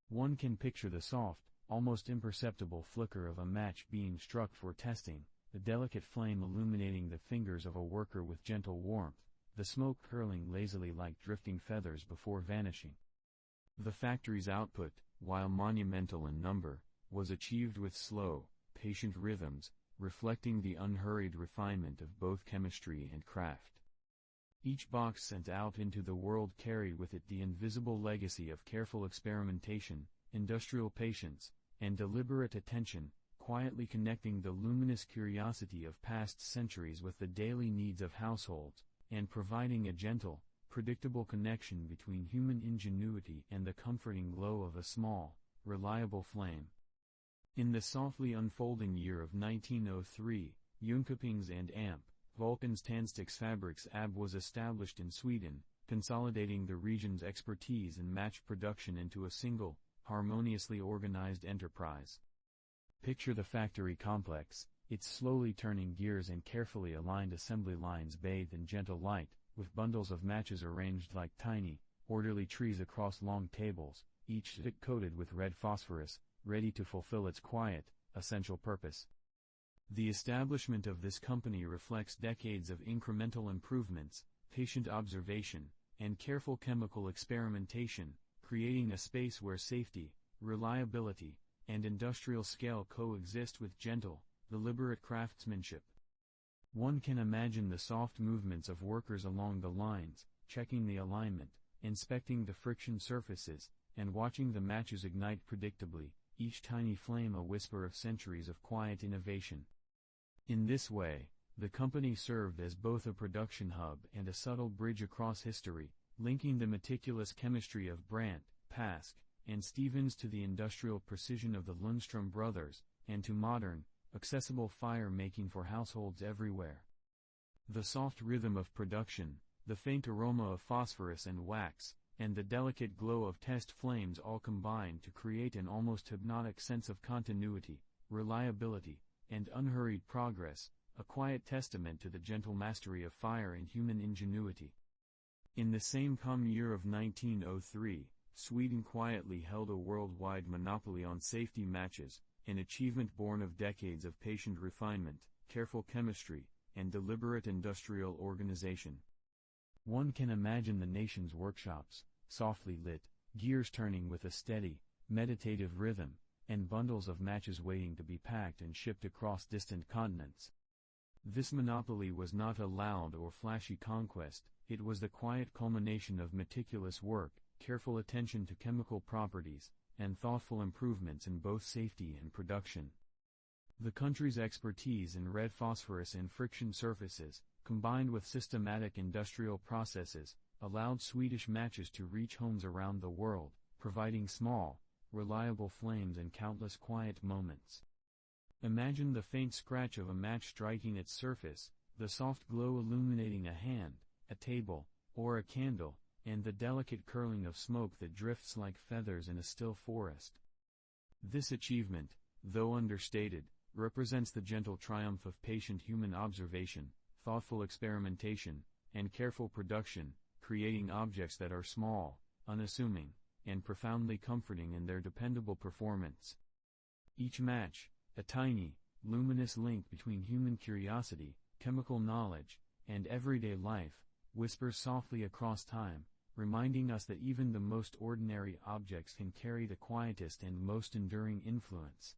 One can picture the soft, almost imperceptible flicker of a match being struck for testing, the delicate flame illuminating the fingers of a worker with gentle warmth, the smoke curling lazily like drifting feathers before vanishing. The factory's output, while monumental in number, was achieved with slow, patient rhythms, reflecting the unhurried refinement of both chemistry and craft. Each box sent out into the world carried with it the invisible legacy of careful experimentation, industrial patience, and deliberate attention, quietly connecting the luminous curiosity of past centuries with the daily needs of households, and providing a gentle, predictable connection between human ingenuity and the comforting glow of a small, reliable flame. In the softly unfolding year of 1903, Jönköpings and Amp, Vulcan's Tandsticks Fabrics AB was established in Sweden, consolidating the region's expertise in match production into a single, harmoniously organized enterprise. Picture the factory complex, its slowly turning gears and carefully aligned assembly lines bathed in gentle light, with bundles of matches arranged like tiny, orderly trees across long tables, each stick coated with red phosphorus, ready to fulfill its quiet, essential purpose. The establishment of this company reflects decades of incremental improvements, patient observation, and careful chemical experimentation, creating a space where safety, reliability, and industrial scale coexist with gentle, deliberate craftsmanship. One can imagine the soft movements of workers along the lines, checking the alignment, inspecting the friction surfaces, and watching the matches ignite predictably, each tiny flame a whisper of centuries of quiet innovation. In this way, the company served as both a production hub and a subtle bridge across history, linking the meticulous chemistry of Brandt, Pask, and Stevens to the industrial precision of the Lundstrom brothers, and to modern, accessible fire-making for households everywhere. The soft rhythm of production, the faint aroma of phosphorus and wax, and the delicate glow of test flames all combine to create an almost hypnotic sense of continuity, reliability, and unhurried progress, a quiet testament to the gentle mastery of fire and human ingenuity. In the same calm year of 1903, Sweden quietly held a worldwide monopoly on safety matches, an achievement born of decades of patient refinement, careful chemistry, and deliberate industrial organization. One can imagine the nation's workshops, softly lit, gears turning with a steady, meditative rhythm, and bundles of matches waiting to be packed and shipped across distant continents. This monopoly was not a loud or flashy conquest, it was the quiet culmination of meticulous work, careful attention to chemical properties, and thoughtful improvements in both safety and production. The country's expertise in red phosphorus and friction surfaces, combined with systematic industrial processes, allowed Swedish matches to reach homes around the world, providing small, reliable flames and countless quiet moments. Imagine the faint scratch of a match striking its surface, the soft glow illuminating a hand, a table, or a candle, and the delicate curling of smoke that drifts like feathers in a still forest. This achievement, though understated, represents the gentle triumph of patient human observation, thoughtful experimentation, and careful production, creating objects that are small, unassuming, and profoundly comforting in their dependable performance. Each match, a tiny, luminous link between human curiosity, chemical knowledge, and everyday life, whispers softly across time, reminding us that even the most ordinary objects can carry the quietest and most enduring influence.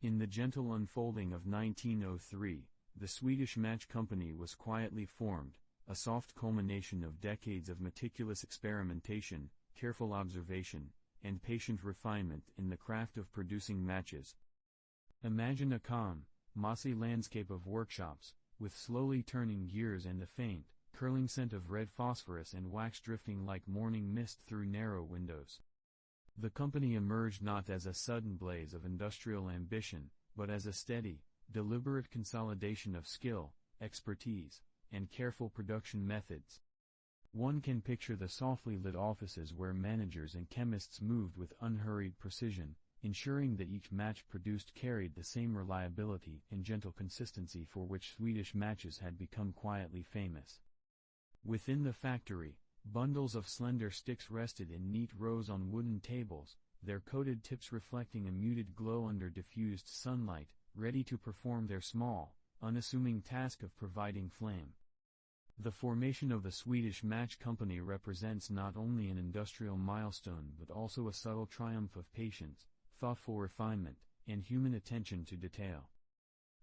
In the gentle unfolding of 1903, the Swedish Match Company was quietly formed, a soft culmination of decades of meticulous experimentation, careful observation, and patient refinement in the craft of producing matches. Imagine a calm, mossy landscape of workshops, with slowly turning gears and the faint, curling scent of red phosphorus and wax drifting like morning mist through narrow windows. The company emerged not as a sudden blaze of industrial ambition, but as a steady, deliberate consolidation of skill, expertise, and careful production methods. One can picture the softly lit offices where managers and chemists moved with unhurried precision, ensuring that each match produced carried the same reliability and gentle consistency for which Swedish matches had become quietly famous. Within the factory, bundles of slender sticks rested in neat rows on wooden tables, their coated tips reflecting a muted glow under diffused sunlight, ready to perform their small, unassuming task of providing flame. The formation of the Swedish Match Company represents not only an industrial milestone but also a subtle triumph of patience, thoughtful refinement, and human attention to detail.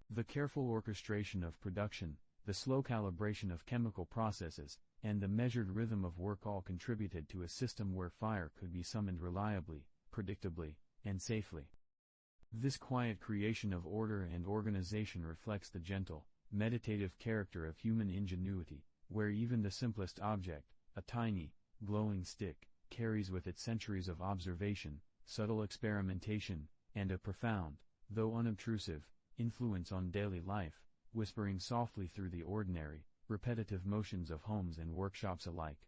The careful orchestration of production, the slow calibration of chemical processes, and the measured rhythm of work all contributed to a system where fire could be summoned reliably, predictably, and safely. This quiet creation of order and organization reflects the gentle, meditative character of human ingenuity, where even the simplest object, a tiny, glowing stick, carries with it centuries of observation, subtle experimentation, and a profound, though unobtrusive, influence on daily life, whispering softly through the ordinary, repetitive motions of homes and workshops alike.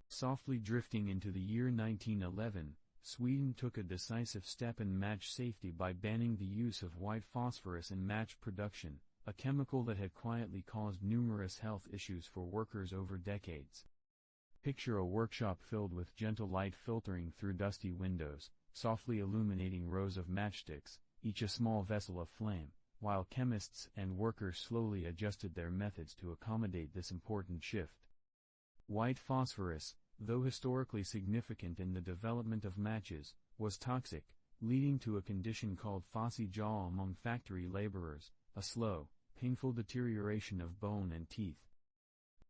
Softly drifting into the year 1911, Sweden took a decisive step in match safety by banning the use of white phosphorus in match production, a chemical that had quietly caused numerous health issues for workers over decades. Picture a workshop filled with gentle light filtering through dusty windows, softly illuminating rows of matchsticks, each a small vessel of flame, while chemists and workers slowly adjusted their methods to accommodate this important shift. White phosphorus, though historically significant in the development of matches, was toxic, leading to a condition called phossy jaw among factory laborers, a slow, painful deterioration of bone and teeth.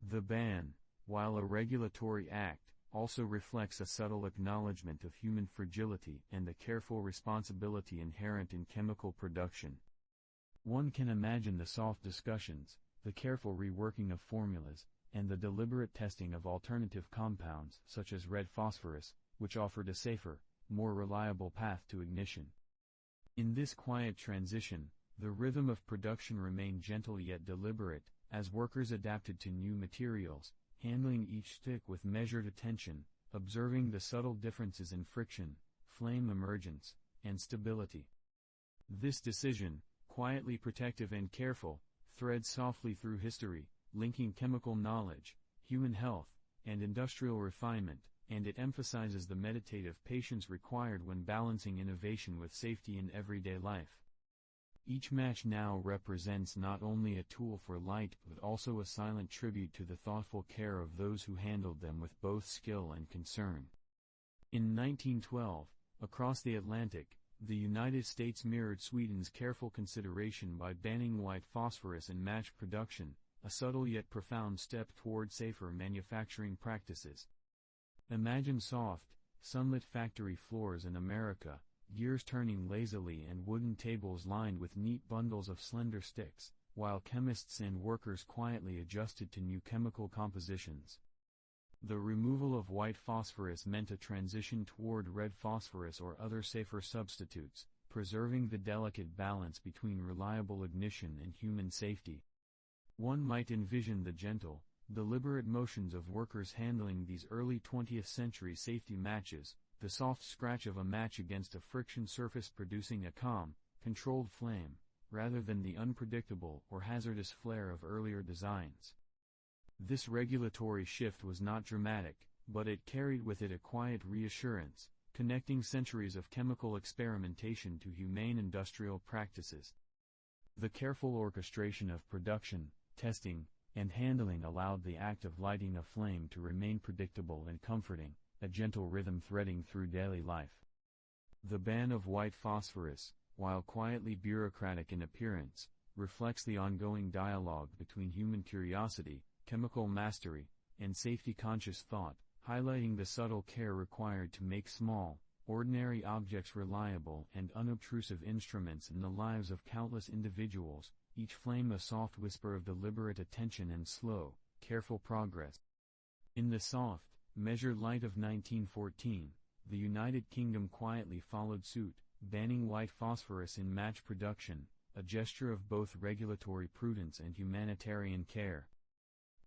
The ban, while a regulatory act, also reflects a subtle acknowledgement of human fragility and the careful responsibility inherent in chemical production. One can imagine the soft discussions, the careful reworking of formulas, and the deliberate testing of alternative compounds such as red phosphorus, which offered a safer, more reliable path to ignition. In this quiet transition, the rhythm of production remained gentle yet deliberate, as workers adapted to new materials, handling each stick with measured attention, observing the subtle differences in friction, flame emergence, and stability. This decision, quietly protective and careful, threads softly through history, linking chemical knowledge, human health, and industrial refinement, and it emphasizes the meditative patience required when balancing innovation with safety in everyday life. Each match now represents not only a tool for light but also a silent tribute to the thoughtful care of those who handled them with both skill and concern. In 1912, across the Atlantic, the United States mirrored Sweden's careful consideration by banning white phosphorus in match production, a subtle yet profound step toward safer manufacturing practices. Imagine soft, sunlit factory floors in America, gears turning lazily and wooden tables lined with neat bundles of slender sticks, while chemists and workers quietly adjusted to new chemical compositions. The removal of white phosphorus meant a transition toward red phosphorus or other safer substitutes, preserving the delicate balance between reliable ignition and human safety. One might envision the gentle, deliberate motions of workers handling these early 20th century safety matches, the soft scratch of a match against a friction surface producing a calm, controlled flame, rather than the unpredictable or hazardous flare of earlier designs. This regulatory shift was not dramatic, but it carried with it a quiet reassurance, connecting centuries of chemical experimentation to humane industrial practices. The careful orchestration of production, testing, and handling allowed the act of lighting a flame to remain predictable and comforting, a gentle rhythm threading through daily life. The ban of white phosphorus, while quietly bureaucratic in appearance, reflects the ongoing dialogue between human curiosity, chemical mastery, and safety-conscious thought, highlighting the subtle care required to make small, ordinary objects reliable and unobtrusive instruments in the lives of countless individuals, each flame a soft whisper of deliberate attention and slow, careful progress. In the soft, measured light of 1914, the United Kingdom quietly followed suit, banning white phosphorus in match production, a gesture of both regulatory prudence and humanitarian care.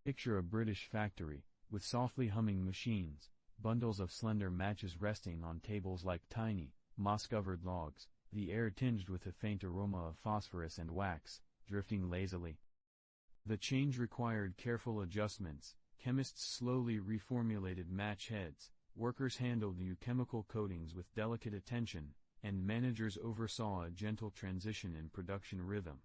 Picture a British factory, with softly humming machines, bundles of slender matches resting on tables like tiny, moss-covered logs, the air tinged with a faint aroma of phosphorus and wax, drifting lazily. The change required careful adjustments. Chemists slowly reformulated match heads, workers handled new chemical coatings with delicate attention, and managers oversaw a gentle transition in production rhythm.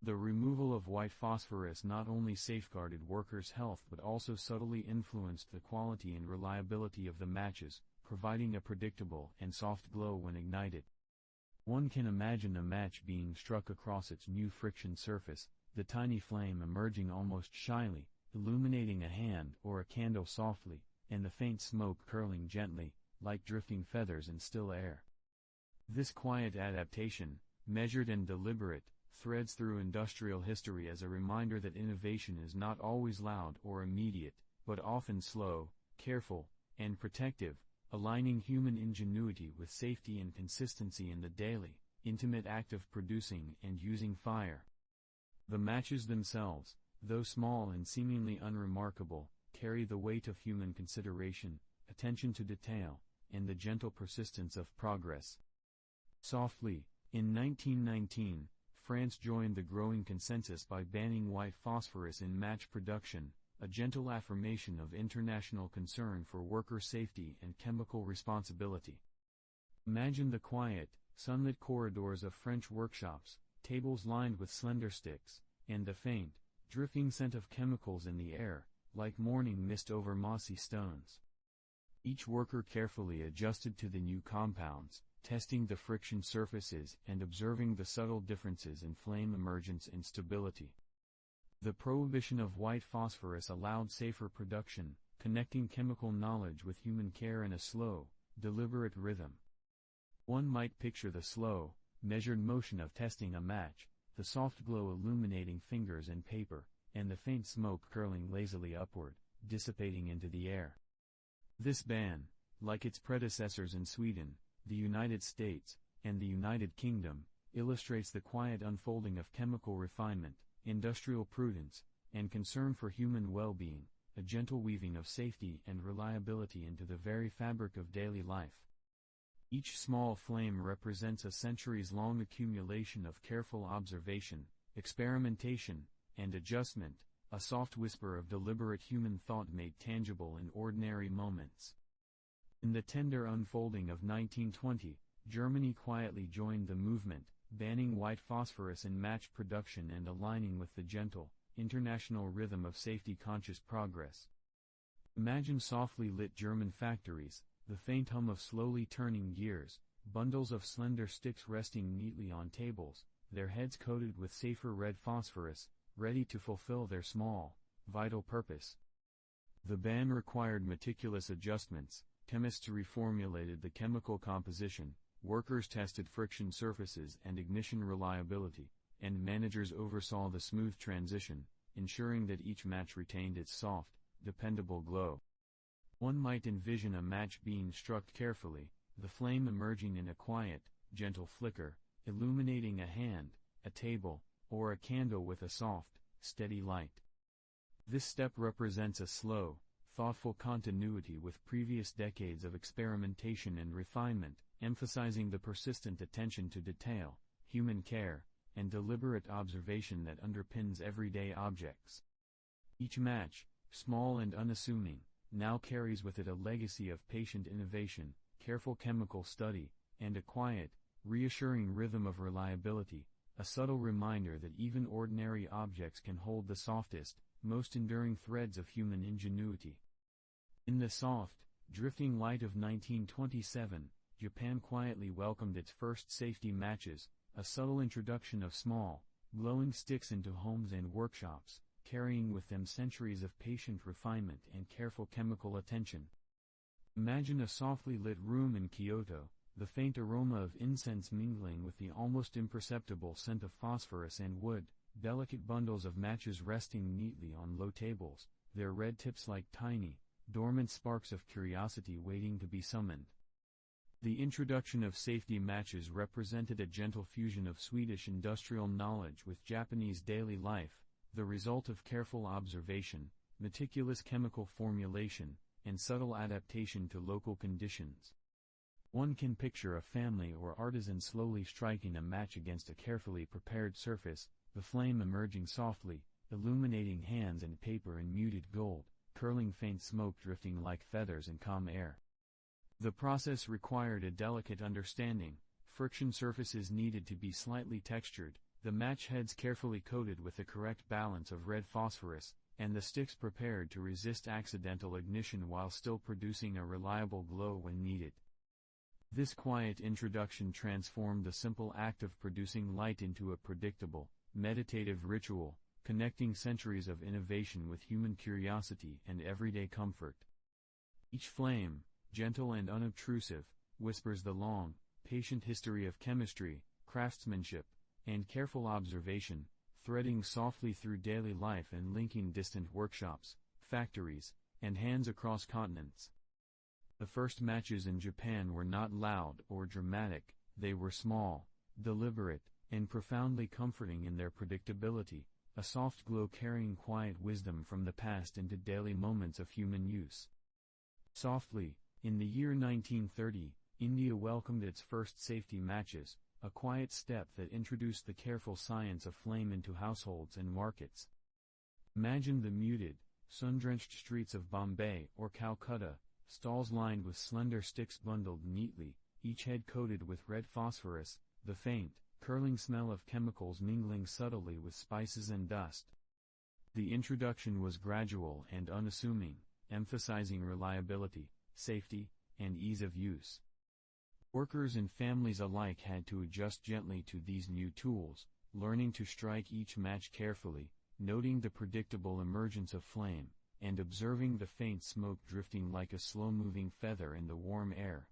The removal of white phosphorus not only safeguarded workers' health but also subtly influenced the quality and reliability of the matches, providing a predictable and soft glow when ignited. One can imagine a match being struck across its new friction surface, the tiny flame emerging almost shyly, illuminating a hand or a candle softly, and the faint smoke curling gently, like drifting feathers in still air. This quiet adaptation, measured and deliberate, threads through industrial history as a reminder that innovation is not always loud or immediate, but often slow, careful, and protective, aligning human ingenuity with safety and consistency in the daily, intimate act of producing and using fire. The matches themselves, though small and seemingly unremarkable, carry the weight of human consideration, attention to detail, and the gentle persistence of progress. Softly, in 1919, France joined the growing consensus by banning white phosphorus in match production, a gentle affirmation of international concern for worker safety and chemical responsibility. Imagine the quiet, sunlit corridors of French workshops, tables lined with slender sticks, and the faint, drifting scent of chemicals in the air, like morning mist over mossy stones. Each worker carefully adjusted to the new compounds, testing the friction surfaces and observing the subtle differences in flame emergence and stability. The prohibition of white phosphorus allowed safer production, connecting chemical knowledge with human care in a slow, deliberate rhythm. One might picture the slow, measured motion of testing a match, the soft glow illuminating fingers and paper, and the faint smoke curling lazily upward, dissipating into the air. This ban, like its predecessors in Sweden, the United States, and the United Kingdom, illustrates the quiet unfolding of chemical refinement, industrial prudence, and concern for human well-being, a gentle weaving of safety and reliability into the very fabric of daily life. Each small flame represents a centuries-long accumulation of careful observation, experimentation, and adjustment, a soft whisper of deliberate human thought made tangible in ordinary moments. In the tender unfolding of 1920, Germany quietly joined the movement, banning white phosphorus in match production and aligning with the gentle, international rhythm of safety-conscious progress. Imagine softly lit German factories, the faint hum of slowly turning gears, bundles of slender sticks resting neatly on tables, their heads coated with safer red phosphorus, ready to fulfill their small, vital purpose. The ban required meticulous adjustments. Chemists reformulated the chemical composition, workers tested friction surfaces and ignition reliability, and managers oversaw the smooth transition, ensuring that each match retained its soft, dependable glow. One might envision a match being struck carefully, the flame emerging in a quiet, gentle flicker, illuminating a hand, a table, or a candle with a soft, steady light. This step represents a slow, thoughtful continuity with previous decades of experimentation and refinement, emphasizing the persistent attention to detail, human care, and deliberate observation that underpins everyday objects. Each match, small and unassuming, now carries with it a legacy of patient innovation, careful chemical study, and a quiet, reassuring rhythm of reliability, a subtle reminder that even ordinary objects can hold the softest, most enduring threads of human ingenuity. In the soft, drifting light of 1927, Japan quietly welcomed its first safety matches, a subtle introduction of small, glowing sticks into homes and workshops, carrying with them centuries of patient refinement and careful chemical attention. Imagine a softly lit room in Kyoto, the faint aroma of incense mingling with the almost imperceptible scent of phosphorus and wood, delicate bundles of matches resting neatly on low tables, their red tips like tiny, dormant sparks of curiosity waiting to be summoned. The introduction of safety matches represented a gentle fusion of Swedish industrial knowledge with Japanese daily life, the result of careful observation, meticulous chemical formulation, and subtle adaptation to local conditions. One can picture a family or artisan slowly striking a match against a carefully prepared surface, the flame emerging softly, illuminating hands and paper in muted gold, curling faint smoke drifting like feathers in calm air. The process required a delicate understanding. Friction surfaces needed to be slightly textured, the match heads carefully coated with the correct balance of red phosphorus, and the sticks prepared to resist accidental ignition while still producing a reliable glow when needed. This quiet introduction transformed the simple act of producing light into a predictable, meditative ritual, connecting centuries of innovation with human curiosity and everyday comfort. Each flame, gentle and unobtrusive, whispers the long, patient history of chemistry, craftsmanship, and careful observation, threading softly through daily life and linking distant workshops, factories, and hands across continents. The first matches in Japan were not loud or dramatic, they were small, deliberate, and profoundly comforting in their predictability, a soft glow carrying quiet wisdom from the past into daily moments of human use. Softly, in the year 1930, India welcomed its first safety matches, a quiet step that introduced the careful science of flame into households and markets. Imagine the muted, sun-drenched streets of Bombay or Calcutta, stalls lined with slender sticks bundled neatly, each head coated with red phosphorus, the faint, curling smell of chemicals mingling subtly with spices and dust. The introduction was gradual and unassuming, emphasizing reliability, safety, and ease of use. Workers and families alike had to adjust gently to these new tools, learning to strike each match carefully, noting the predictable emergence of flame, and observing the faint smoke drifting like a slow-moving feather in the warm air.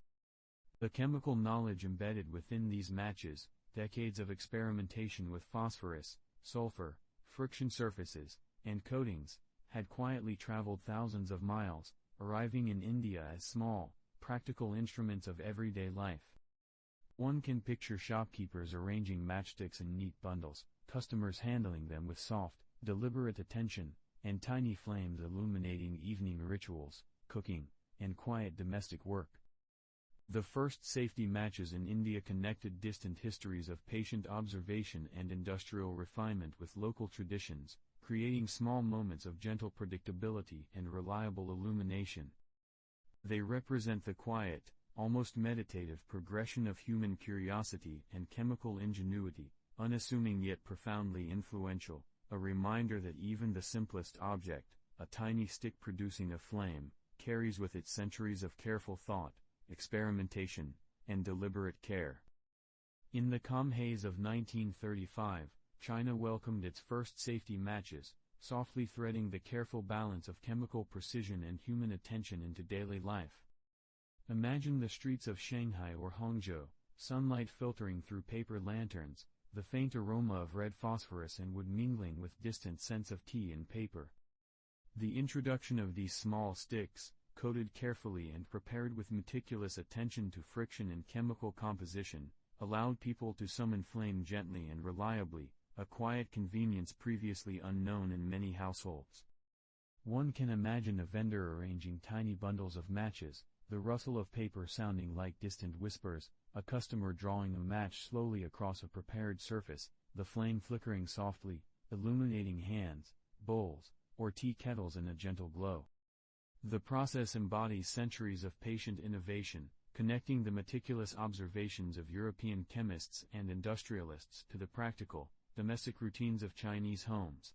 The chemical knowledge embedded within these matches, decades of experimentation with phosphorus, sulfur, friction surfaces, and coatings, had quietly traveled thousands of miles, arriving in India as small, practical instruments of everyday life. One can picture shopkeepers arranging matchsticks in neat bundles, customers handling them with soft, deliberate attention, and tiny flames illuminating evening rituals, cooking, and quiet domestic work. The first safety matches in India connected distant histories of patient observation and industrial refinement with local traditions, creating small moments of gentle predictability and reliable illumination. They represent the quiet, almost meditative progression of human curiosity and chemical ingenuity, unassuming yet profoundly influential, a reminder that even the simplest object, a tiny stick producing a flame, carries with it centuries of careful thought, experimentation, and deliberate care. In the calm haze of 1935, China welcomed its first safety matches, softly threading the careful balance of chemical precision and human attention into daily life. Imagine the streets of Shanghai or Hangzhou, sunlight filtering through paper lanterns, the faint aroma of red phosphorus and wood mingling with distant scents of tea and paper. The introduction of these small sticks, coated carefully and prepared with meticulous attention to friction and chemical composition, allowed people to summon flame gently and reliably, a quiet convenience previously unknown in many households. One can imagine a vendor arranging tiny bundles of matches, the rustle of paper sounding like distant whispers, a customer drawing a match slowly across a prepared surface, the flame flickering softly, illuminating hands, bowls, or tea kettles in a gentle glow. The process embodies centuries of patient innovation, connecting the meticulous observations of European chemists and industrialists to the practical, domestic routines of Chinese homes.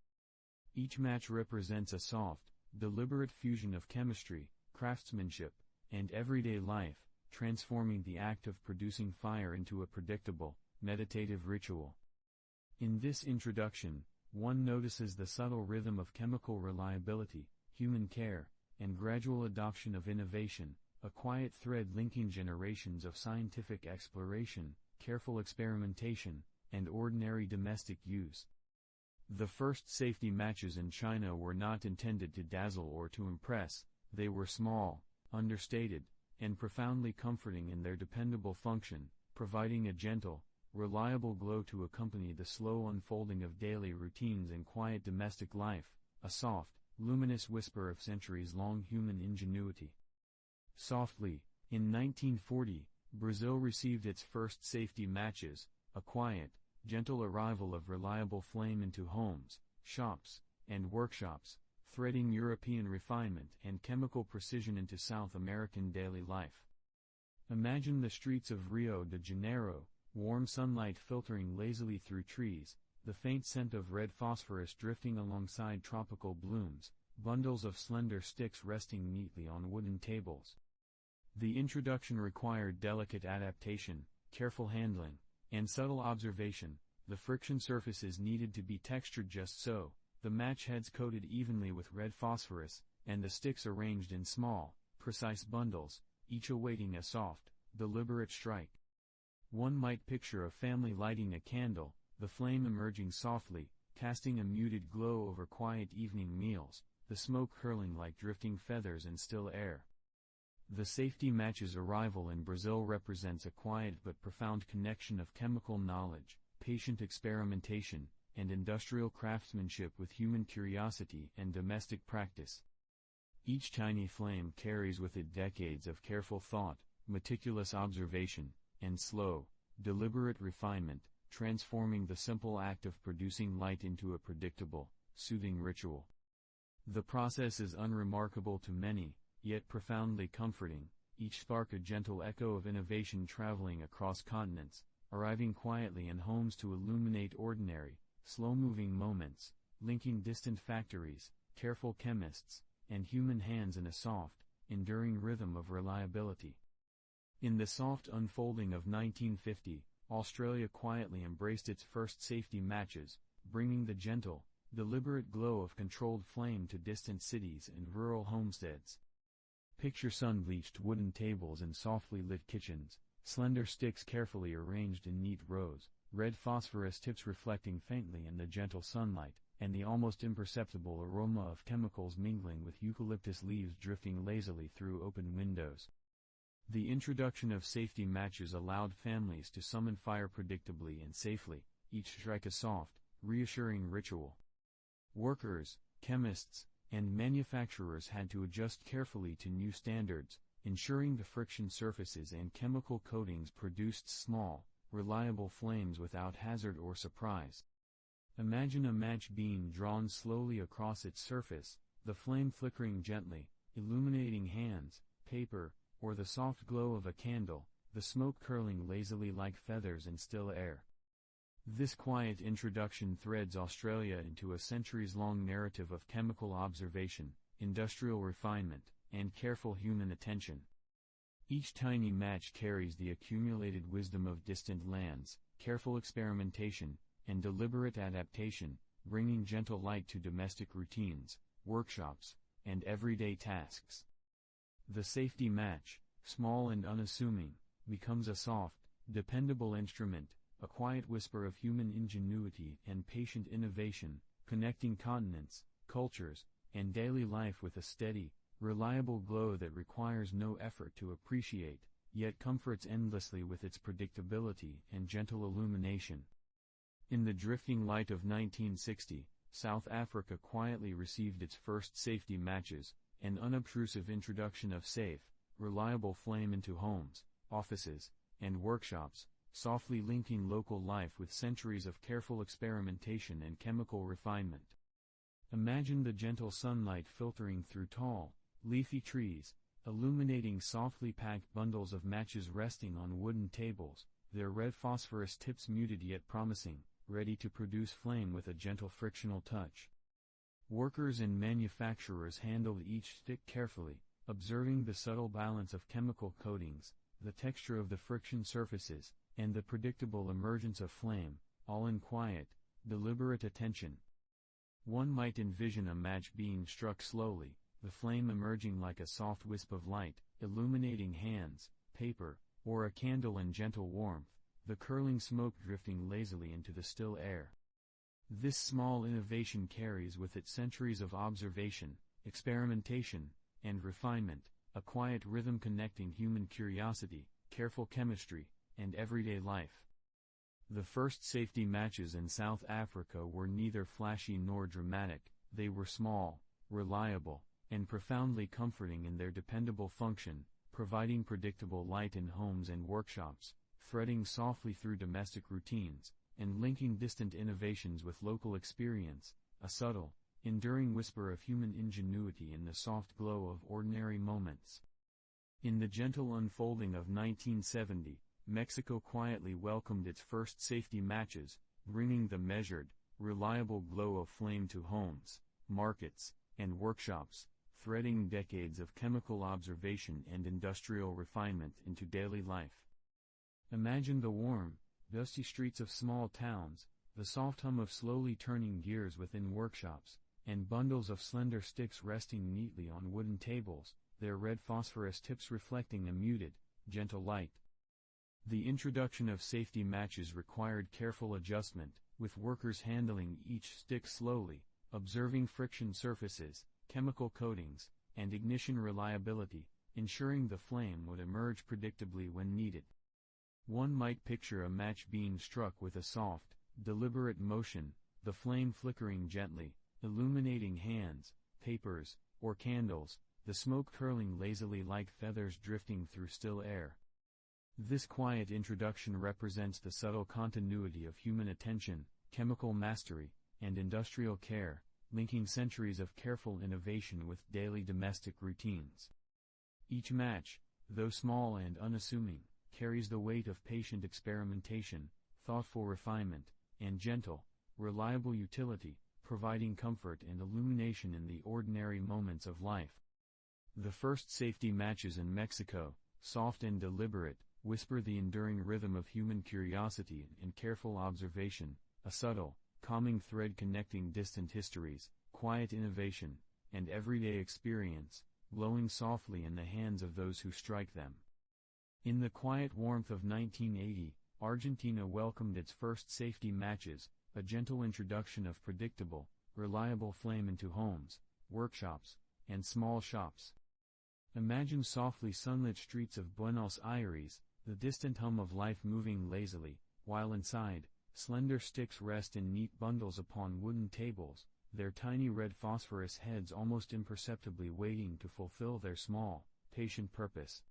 Each match represents a soft, deliberate fusion of chemistry, craftsmanship, and everyday life, transforming the act of producing fire into a predictable, meditative ritual. In this introduction, one notices the subtle rhythm of chemical reliability, human care, and gradual adoption of innovation, a quiet thread linking generations of scientific exploration, careful experimentation, and ordinary domestic use. The first safety matches in China were not intended to dazzle or to impress, they were small, understated, and profoundly comforting in their dependable function, providing a gentle, reliable glow to accompany the slow unfolding of daily routines and quiet domestic life, a soft, luminous whisper of centuries-long human ingenuity. Softly, in 1940, Brazil received its first safety matches, a quiet, gentle arrival of reliable flame into homes, shops, and workshops, threading European refinement and chemical precision into South American daily life. Imagine the streets of Rio de Janeiro, warm sunlight filtering lazily through trees, the faint scent of red phosphorus drifting alongside tropical blooms, bundles of slender sticks resting neatly on wooden tables. The introduction required delicate adaptation, careful handling, and subtle observation. The friction surfaces needed to be textured just so, the match heads coated evenly with red phosphorus, and the sticks arranged in small, precise bundles, each awaiting a soft, deliberate strike. One might picture a family lighting a candle, the flame emerging softly, casting a muted glow over quiet evening meals, the smoke curling like drifting feathers in still air. The safety match's arrival in Brazil represents a quiet but profound connection of chemical knowledge, patient experimentation, and industrial craftsmanship with human curiosity and domestic practice. Each tiny flame carries with it decades of careful thought, meticulous observation, and slow, deliberate refinement, transforming the simple act of producing light into a predictable, soothing ritual. The process is unremarkable to many, yet profoundly comforting, each spark a gentle echo of innovation traveling across continents, arriving quietly in homes to illuminate ordinary, slow-moving moments, linking distant factories, careful chemists, and human hands in a soft, enduring rhythm of reliability. In the soft unfolding of 1950, Australia quietly embraced its first safety matches, bringing the gentle, deliberate glow of controlled flame to distant cities and rural homesteads. Picture sun-bleached wooden tables in softly lit kitchens, slender sticks carefully arranged in neat rows, red phosphorus tips reflecting faintly in the gentle sunlight, and the almost imperceptible aroma of chemicals mingling with eucalyptus leaves drifting lazily through open windows. The introduction of safety matches allowed families to summon fire predictably and safely, each strike a soft, reassuring ritual. Workers, chemists, and manufacturers had to adjust carefully to new standards, ensuring the friction surfaces and chemical coatings produced small, reliable flames without hazard or surprise. Imagine a match being drawn slowly across its surface, the flame flickering gently, illuminating hands, paper, or the soft glow of a candle, the smoke curling lazily like feathers in still air. This quiet introduction threads Australia into a centuries-long narrative of chemical observation, industrial refinement, and careful human attention. Each tiny match carries the accumulated wisdom of distant lands, careful experimentation, and deliberate adaptation, bringing gentle light to domestic routines, workshops, and everyday tasks. The safety match, small and unassuming, becomes a soft, dependable instrument, a quiet whisper of human ingenuity and patient innovation, connecting continents, cultures, and daily life with a steady, reliable glow that requires no effort to appreciate, yet comforts endlessly with its predictability and gentle illumination. In the drifting light of 1960, South Africa quietly received its first safety matches, an unobtrusive introduction of safe, reliable flame into homes, offices, and workshops, softly linking local life with centuries of careful experimentation and chemical refinement. Imagine the gentle sunlight filtering through tall, leafy trees, illuminating softly packed bundles of matches resting on wooden tables, their red phosphorus tips muted yet promising, ready to produce flame with a gentle frictional touch. Workers and manufacturers handled each stick carefully, observing the subtle balance of chemical coatings, the texture of the friction surfaces, and the predictable emergence of flame, all in quiet, deliberate attention. One might envision a match being struck slowly, the flame emerging like a soft wisp of light, illuminating hands, paper, or a candle in gentle warmth, the curling smoke drifting lazily into the still air. This small innovation carries with it centuries of observation, experimentation, and refinement, a quiet rhythm connecting human curiosity, careful chemistry, and everyday life. The first safety matches in South Africa were neither flashy nor dramatic, they were small, reliable, and profoundly comforting in their dependable function, providing predictable light in homes and workshops, threading softly through domestic routines, and linking distant innovations with local experience, a subtle, enduring whisper of human ingenuity in the soft glow of ordinary moments. In the gentle unfolding of 1970, Mexico quietly welcomed its first safety matches, bringing the measured, reliable glow of flame to homes, markets, and workshops, threading decades of chemical observation and industrial refinement into daily life. Imagine the warm, dusty streets of small towns, the soft hum of slowly turning gears within workshops, and bundles of slender sticks resting neatly on wooden tables, their red phosphorus tips reflecting a muted, gentle light. The introduction of safety matches required careful adjustment, with workers handling each stick slowly, observing friction surfaces, chemical coatings, and ignition reliability, ensuring the flame would emerge predictably when needed. One might picture a match being struck with a soft, deliberate motion, the flame flickering gently, illuminating hands, papers, or candles, the smoke curling lazily like feathers drifting through still air. This quiet introduction represents the subtle continuity of human attention, chemical mastery, and industrial care, linking centuries of careful innovation with daily domestic routines. Each match, though small and unassuming, carries the weight of patient experimentation, thoughtful refinement, and gentle, reliable utility, providing comfort and illumination in the ordinary moments of life. The first safety matches in Mexico, soft and deliberate, whisper the enduring rhythm of human curiosity and careful observation, a subtle, calming thread connecting distant histories, quiet innovation, and everyday experience, glowing softly in the hands of those who strike them. In the quiet warmth of 1980, Argentina welcomed its first safety matches, a gentle introduction of predictable, reliable flame into homes, workshops, and small shops. Imagine softly sunlit streets of Buenos Aires, the distant hum of life moving lazily, while inside, slender sticks rest in neat bundles upon wooden tables, their tiny red phosphorus heads almost imperceptibly waiting to fulfill their small, patient purpose.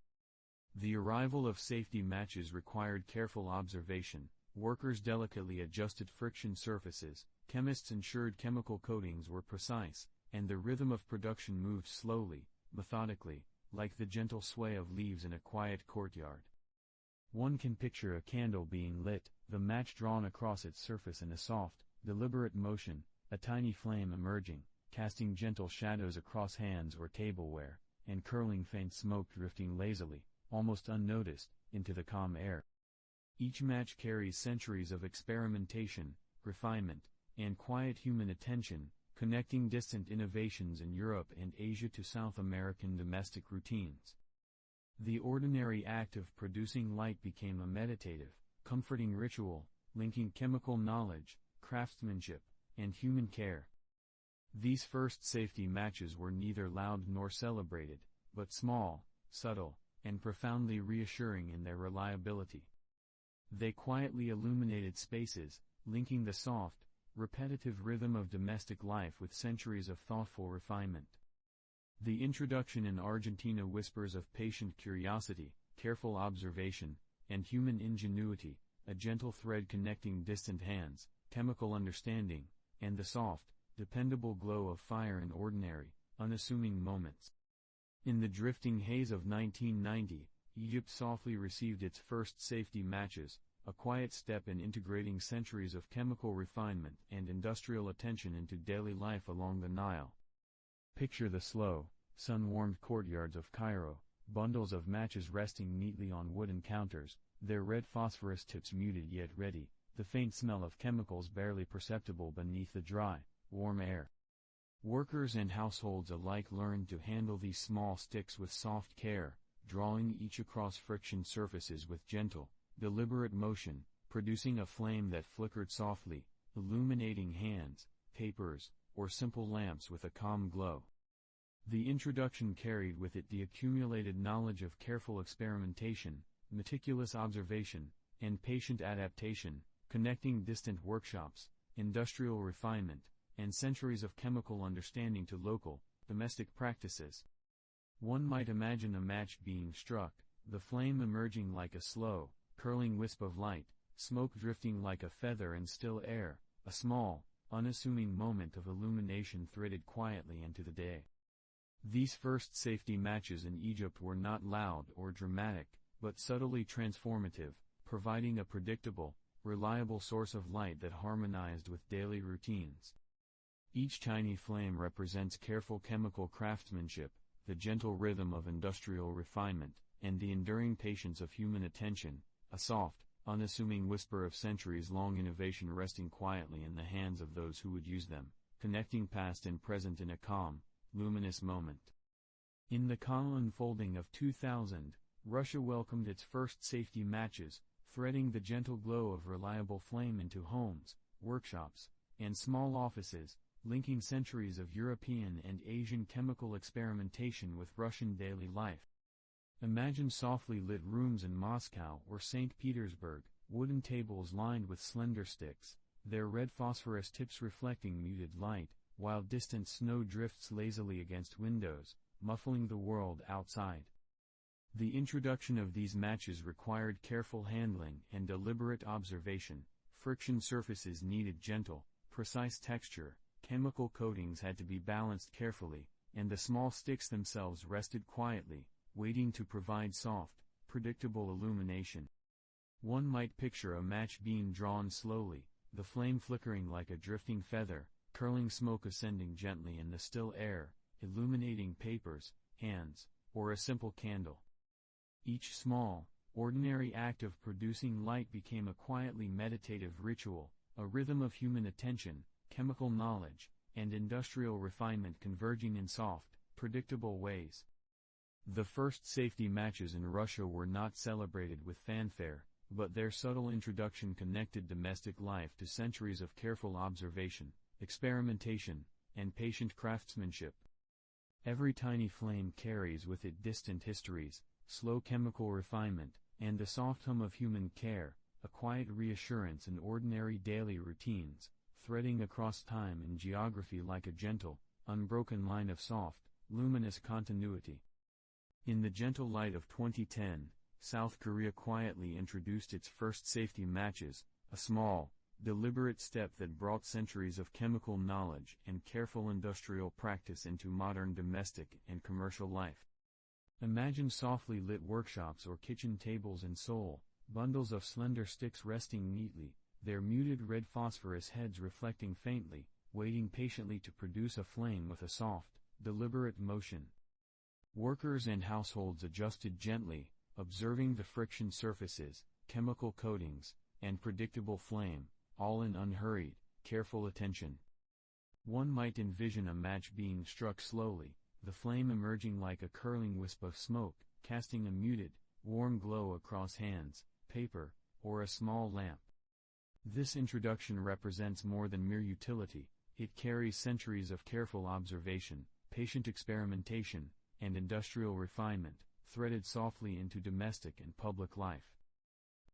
The arrival of safety matches required careful observation, workers delicately adjusted friction surfaces, chemists ensured chemical coatings were precise, and the rhythm of production moved slowly, methodically, like the gentle sway of leaves in a quiet courtyard. One can picture a candle being lit, the match drawn across its surface in a soft, deliberate motion, a tiny flame emerging, casting gentle shadows across hands or tableware, and curling faint smoke drifting lazily, almost unnoticed, into the calm air. Each match carries centuries of experimentation, refinement, and quiet human attention, connecting distant innovations in Europe and Asia to South American domestic routines. The ordinary act of producing light became a meditative, comforting ritual, linking chemical knowledge, craftsmanship, and human care. These first safety matches were neither loud nor celebrated, but small, subtle, and profoundly reassuring in their reliability. They quietly illuminated spaces, linking the soft, repetitive rhythm of domestic life with centuries of thoughtful refinement. The introduction in Argentina whispers of patient curiosity, careful observation, and human ingenuity, a gentle thread connecting distant hands, chemical understanding, and the soft, dependable glow of fire in ordinary, unassuming moments. In the drifting haze of 1990, Egypt softly received its first safety matches, a quiet step in integrating centuries of chemical refinement and industrial attention into daily life along the Nile. Picture the slow, sun-warmed courtyards of Cairo, bundles of matches resting neatly on wooden counters, their red phosphorus tips muted yet ready, the faint smell of chemicals barely perceptible beneath the dry, warm air. Workers and households alike learned to handle these small sticks with soft care, drawing each across friction surfaces with gentle, deliberate motion, producing a flame that flickered softly, illuminating hands, papers, or simple lamps with a calm glow. The introduction carried with it the accumulated knowledge of careful experimentation, meticulous observation, and patient adaptation, connecting distant workshops, industrial refinement, and centuries of chemical understanding to local, domestic practices. One might imagine a match being struck, the flame emerging like a slow, curling wisp of light, smoke drifting like a feather in still air, a small, unassuming moment of illumination threaded quietly into the day. These first safety matches in Egypt were not loud or dramatic, but subtly transformative, providing a predictable, reliable source of light that harmonized with daily routines. Each tiny flame represents careful chemical craftsmanship, the gentle rhythm of industrial refinement, and the enduring patience of human attention, a soft, unassuming whisper of centuries-long innovation resting quietly in the hands of those who would use them, connecting past and present in a calm, luminous moment. In the calm unfolding of 2000, Russia welcomed its first safety matches, threading the gentle glow of reliable flame into homes, workshops, and small offices, linking centuries of European and Asian chemical experimentation with Russian daily life. Imagine softly lit rooms in Moscow or St. Petersburg, wooden tables lined with slender sticks, their red phosphorus tips reflecting muted light, while distant snow drifts lazily against windows, muffling the world outside. The introduction of these matches required careful handling and deliberate observation. Friction surfaces needed gentle, precise texture, chemical coatings had to be balanced carefully, and the small sticks themselves rested quietly, waiting to provide soft, predictable illumination. One might picture a match being drawn slowly, the flame flickering like a drifting feather, curling smoke ascending gently in the still air, illuminating papers, hands, or a simple candle. Each small, ordinary act of producing light became a quietly meditative ritual, a rhythm of human attention, chemical knowledge, and industrial refinement converging in soft, predictable ways. The first safety matches in Russia were not celebrated with fanfare, but their subtle introduction connected domestic life to centuries of careful observation, experimentation, and patient craftsmanship. Every tiny flame carries with it distant histories, slow chemical refinement, and the soft hum of human care, a quiet reassurance in ordinary daily routines, threading across time and geography like a gentle, unbroken line of soft, luminous continuity. In the gentle light of 2010, South Korea quietly introduced its first safety matches, a small, deliberate step that brought centuries of chemical knowledge and careful industrial practice into modern domestic and commercial life. Imagine softly lit workshops or kitchen tables in Seoul, bundles of slender sticks resting neatly, their muted red phosphorus heads reflecting faintly, waiting patiently to produce a flame with a soft, deliberate motion. Workers and households adjusted gently, observing the friction surfaces, chemical coatings, and predictable flame, all in unhurried, careful attention. One might envision a match being struck slowly, the flame emerging like a curling wisp of smoke, casting a muted, warm glow across hands, paper, or a small lamp. This introduction represents more than mere utility, it carries centuries of careful observation, patient experimentation, and industrial refinement, threaded softly into domestic and public life.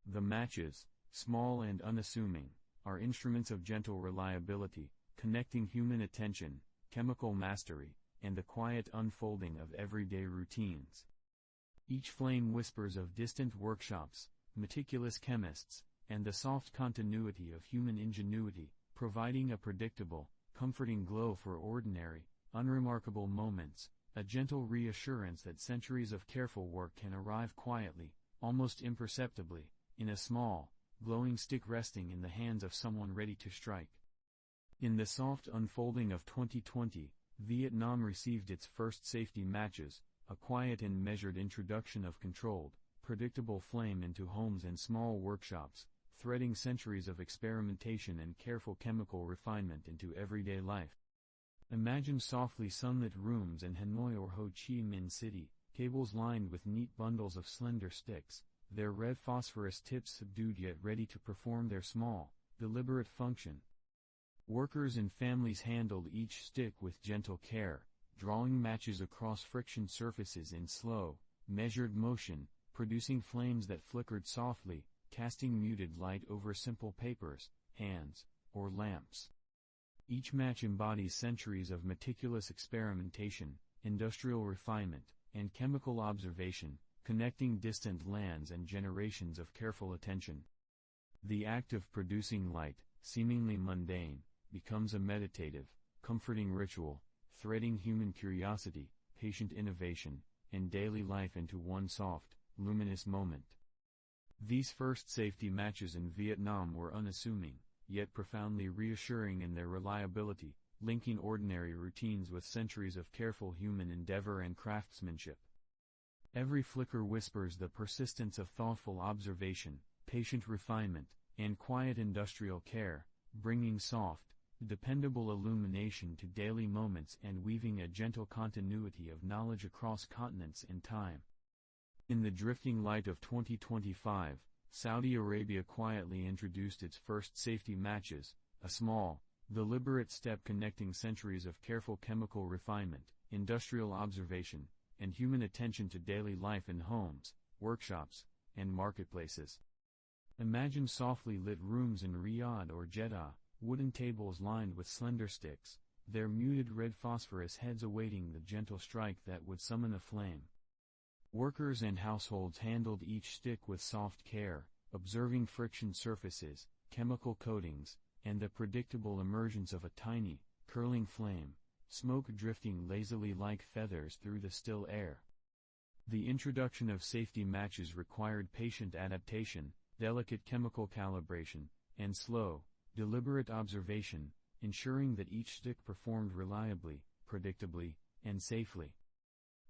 The matches, small and unassuming, are instruments of gentle reliability, connecting human attention, chemical mastery, and the quiet unfolding of everyday routines. Each flame whispers of distant workshops, meticulous chemists, and the soft continuity of human ingenuity, providing a predictable, comforting glow for ordinary, unremarkable moments, a gentle reassurance that centuries of careful work can arrive quietly, almost imperceptibly, in a small, glowing stick resting in the hands of someone ready to strike. In the soft unfolding of 2020, Vietnam received its first safety matches, a quiet and measured introduction of controlled, predictable flame into homes and small workshops, threading centuries of experimentation and careful chemical refinement into everyday life. Imagine softly sunlit rooms in Hanoi or Ho Chi Minh City, cables lined with neat bundles of slender sticks, their red phosphorus tips subdued yet ready to perform their small, deliberate function. Workers and families handled each stick with gentle care, drawing matches across friction surfaces in slow, measured motion, producing flames that flickered softly, casting muted light over simple papers, hands, or lamps. Each match embodies centuries of meticulous experimentation, industrial refinement, and chemical observation, connecting distant lands and generations of careful attention. The act of producing light, seemingly mundane, becomes a meditative, comforting ritual, threading human curiosity, patient innovation, and daily life into one soft, luminous moment. These first safety matches in Vietnam were unassuming, yet profoundly reassuring in their reliability, linking ordinary routines with centuries of careful human endeavor and craftsmanship. Every flicker whispers the persistence of thoughtful observation, patient refinement, and quiet industrial care, bringing soft, dependable illumination to daily moments and weaving a gentle continuity of knowledge across continents and time. In the drifting light of 2025, Saudi Arabia quietly introduced its first safety matches, a small, deliberate step connecting centuries of careful chemical refinement, industrial observation, and human attention to daily life in homes, workshops, and marketplaces. Imagine softly lit rooms in Riyadh or Jeddah, wooden tables lined with slender sticks, their muted red phosphorus heads awaiting the gentle strike that would summon a flame. Workers and households handled each stick with soft care, observing friction surfaces, chemical coatings, and the predictable emergence of a tiny, curling flame, smoke drifting lazily like feathers through the still air. The introduction of safety matches required patient adaptation, delicate chemical calibration, and slow, deliberate observation, ensuring that each stick performed reliably, predictably, and safely.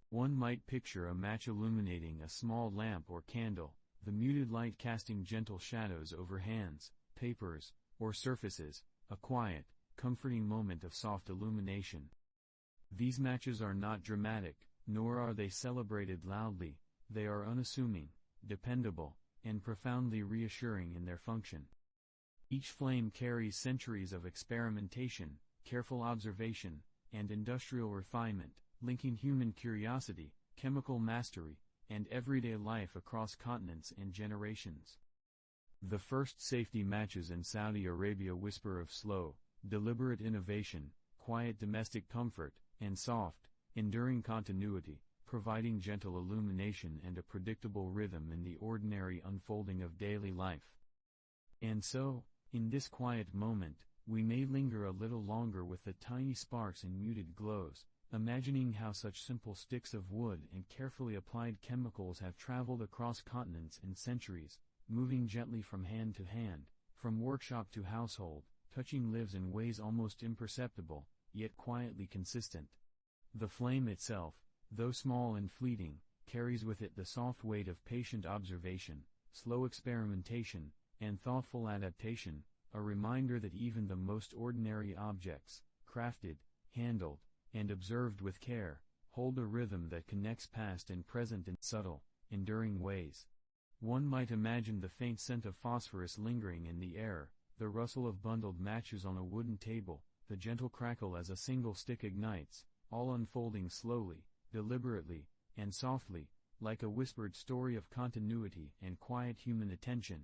One might picture a match illuminating a small lamp or candle, the muted light casting gentle shadows over hands, papers, or surfaces, a quiet, comforting moment of soft illumination. These matches are not dramatic, nor are they celebrated loudly, they are unassuming, dependable, and profoundly reassuring in their function. Each flame carries centuries of experimentation, careful observation, and industrial refinement, linking human curiosity, chemical mastery, and everyday life across continents and generations. The first safety matches in Saudi Arabia whisper of slow, deliberate innovation, quiet domestic comfort, and soft, enduring continuity, providing gentle illumination and a predictable rhythm in the ordinary unfolding of daily life. And so, in this quiet moment, we may linger a little longer with the tiny sparks and muted glows, imagining how such simple sticks of wood and carefully applied chemicals have traveled across continents and centuries, moving gently from hand to hand, from workshop to household, touching lives in ways almost imperceptible, yet quietly consistent. The flame itself, though small and fleeting, carries with it the soft weight of patient observation, slow experimentation, and thoughtful adaptation, a reminder that even the most ordinary objects, crafted, handled, and observed with care, hold a rhythm that connects past and present in subtle, enduring ways. One might imagine the faint scent of phosphorus lingering in the air, the rustle of bundled matches on a wooden table, the gentle crackle as a single stick ignites, all unfolding slowly, deliberately, and softly, like a whispered story of continuity and quiet human attention.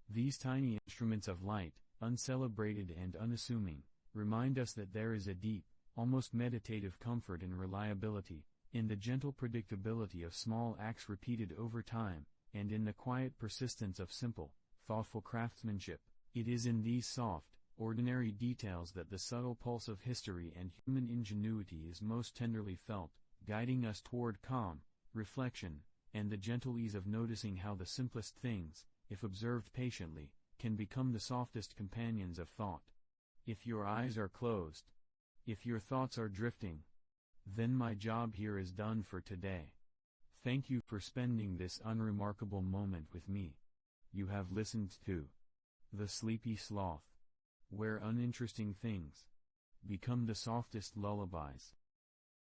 These tiny instruments of light, uncelebrated and unassuming, remind us that there is a deep, almost meditative comfort and reliability, in the gentle predictability of small acts repeated over time, and in the quiet persistence of simple, thoughtful craftsmanship. It is in these soft, ordinary details that the subtle pulse of history and human ingenuity is most tenderly felt, guiding us toward calm, reflection, and the gentle ease of noticing how the simplest things, if observed patiently, can become the softest companions of thought. If your eyes are closed, if your thoughts are drifting, then my job here is done for today. Thank you for spending this unremarkable moment with me. You have listened to The Sleepy Sloth, where uninteresting things become the softest lullabies.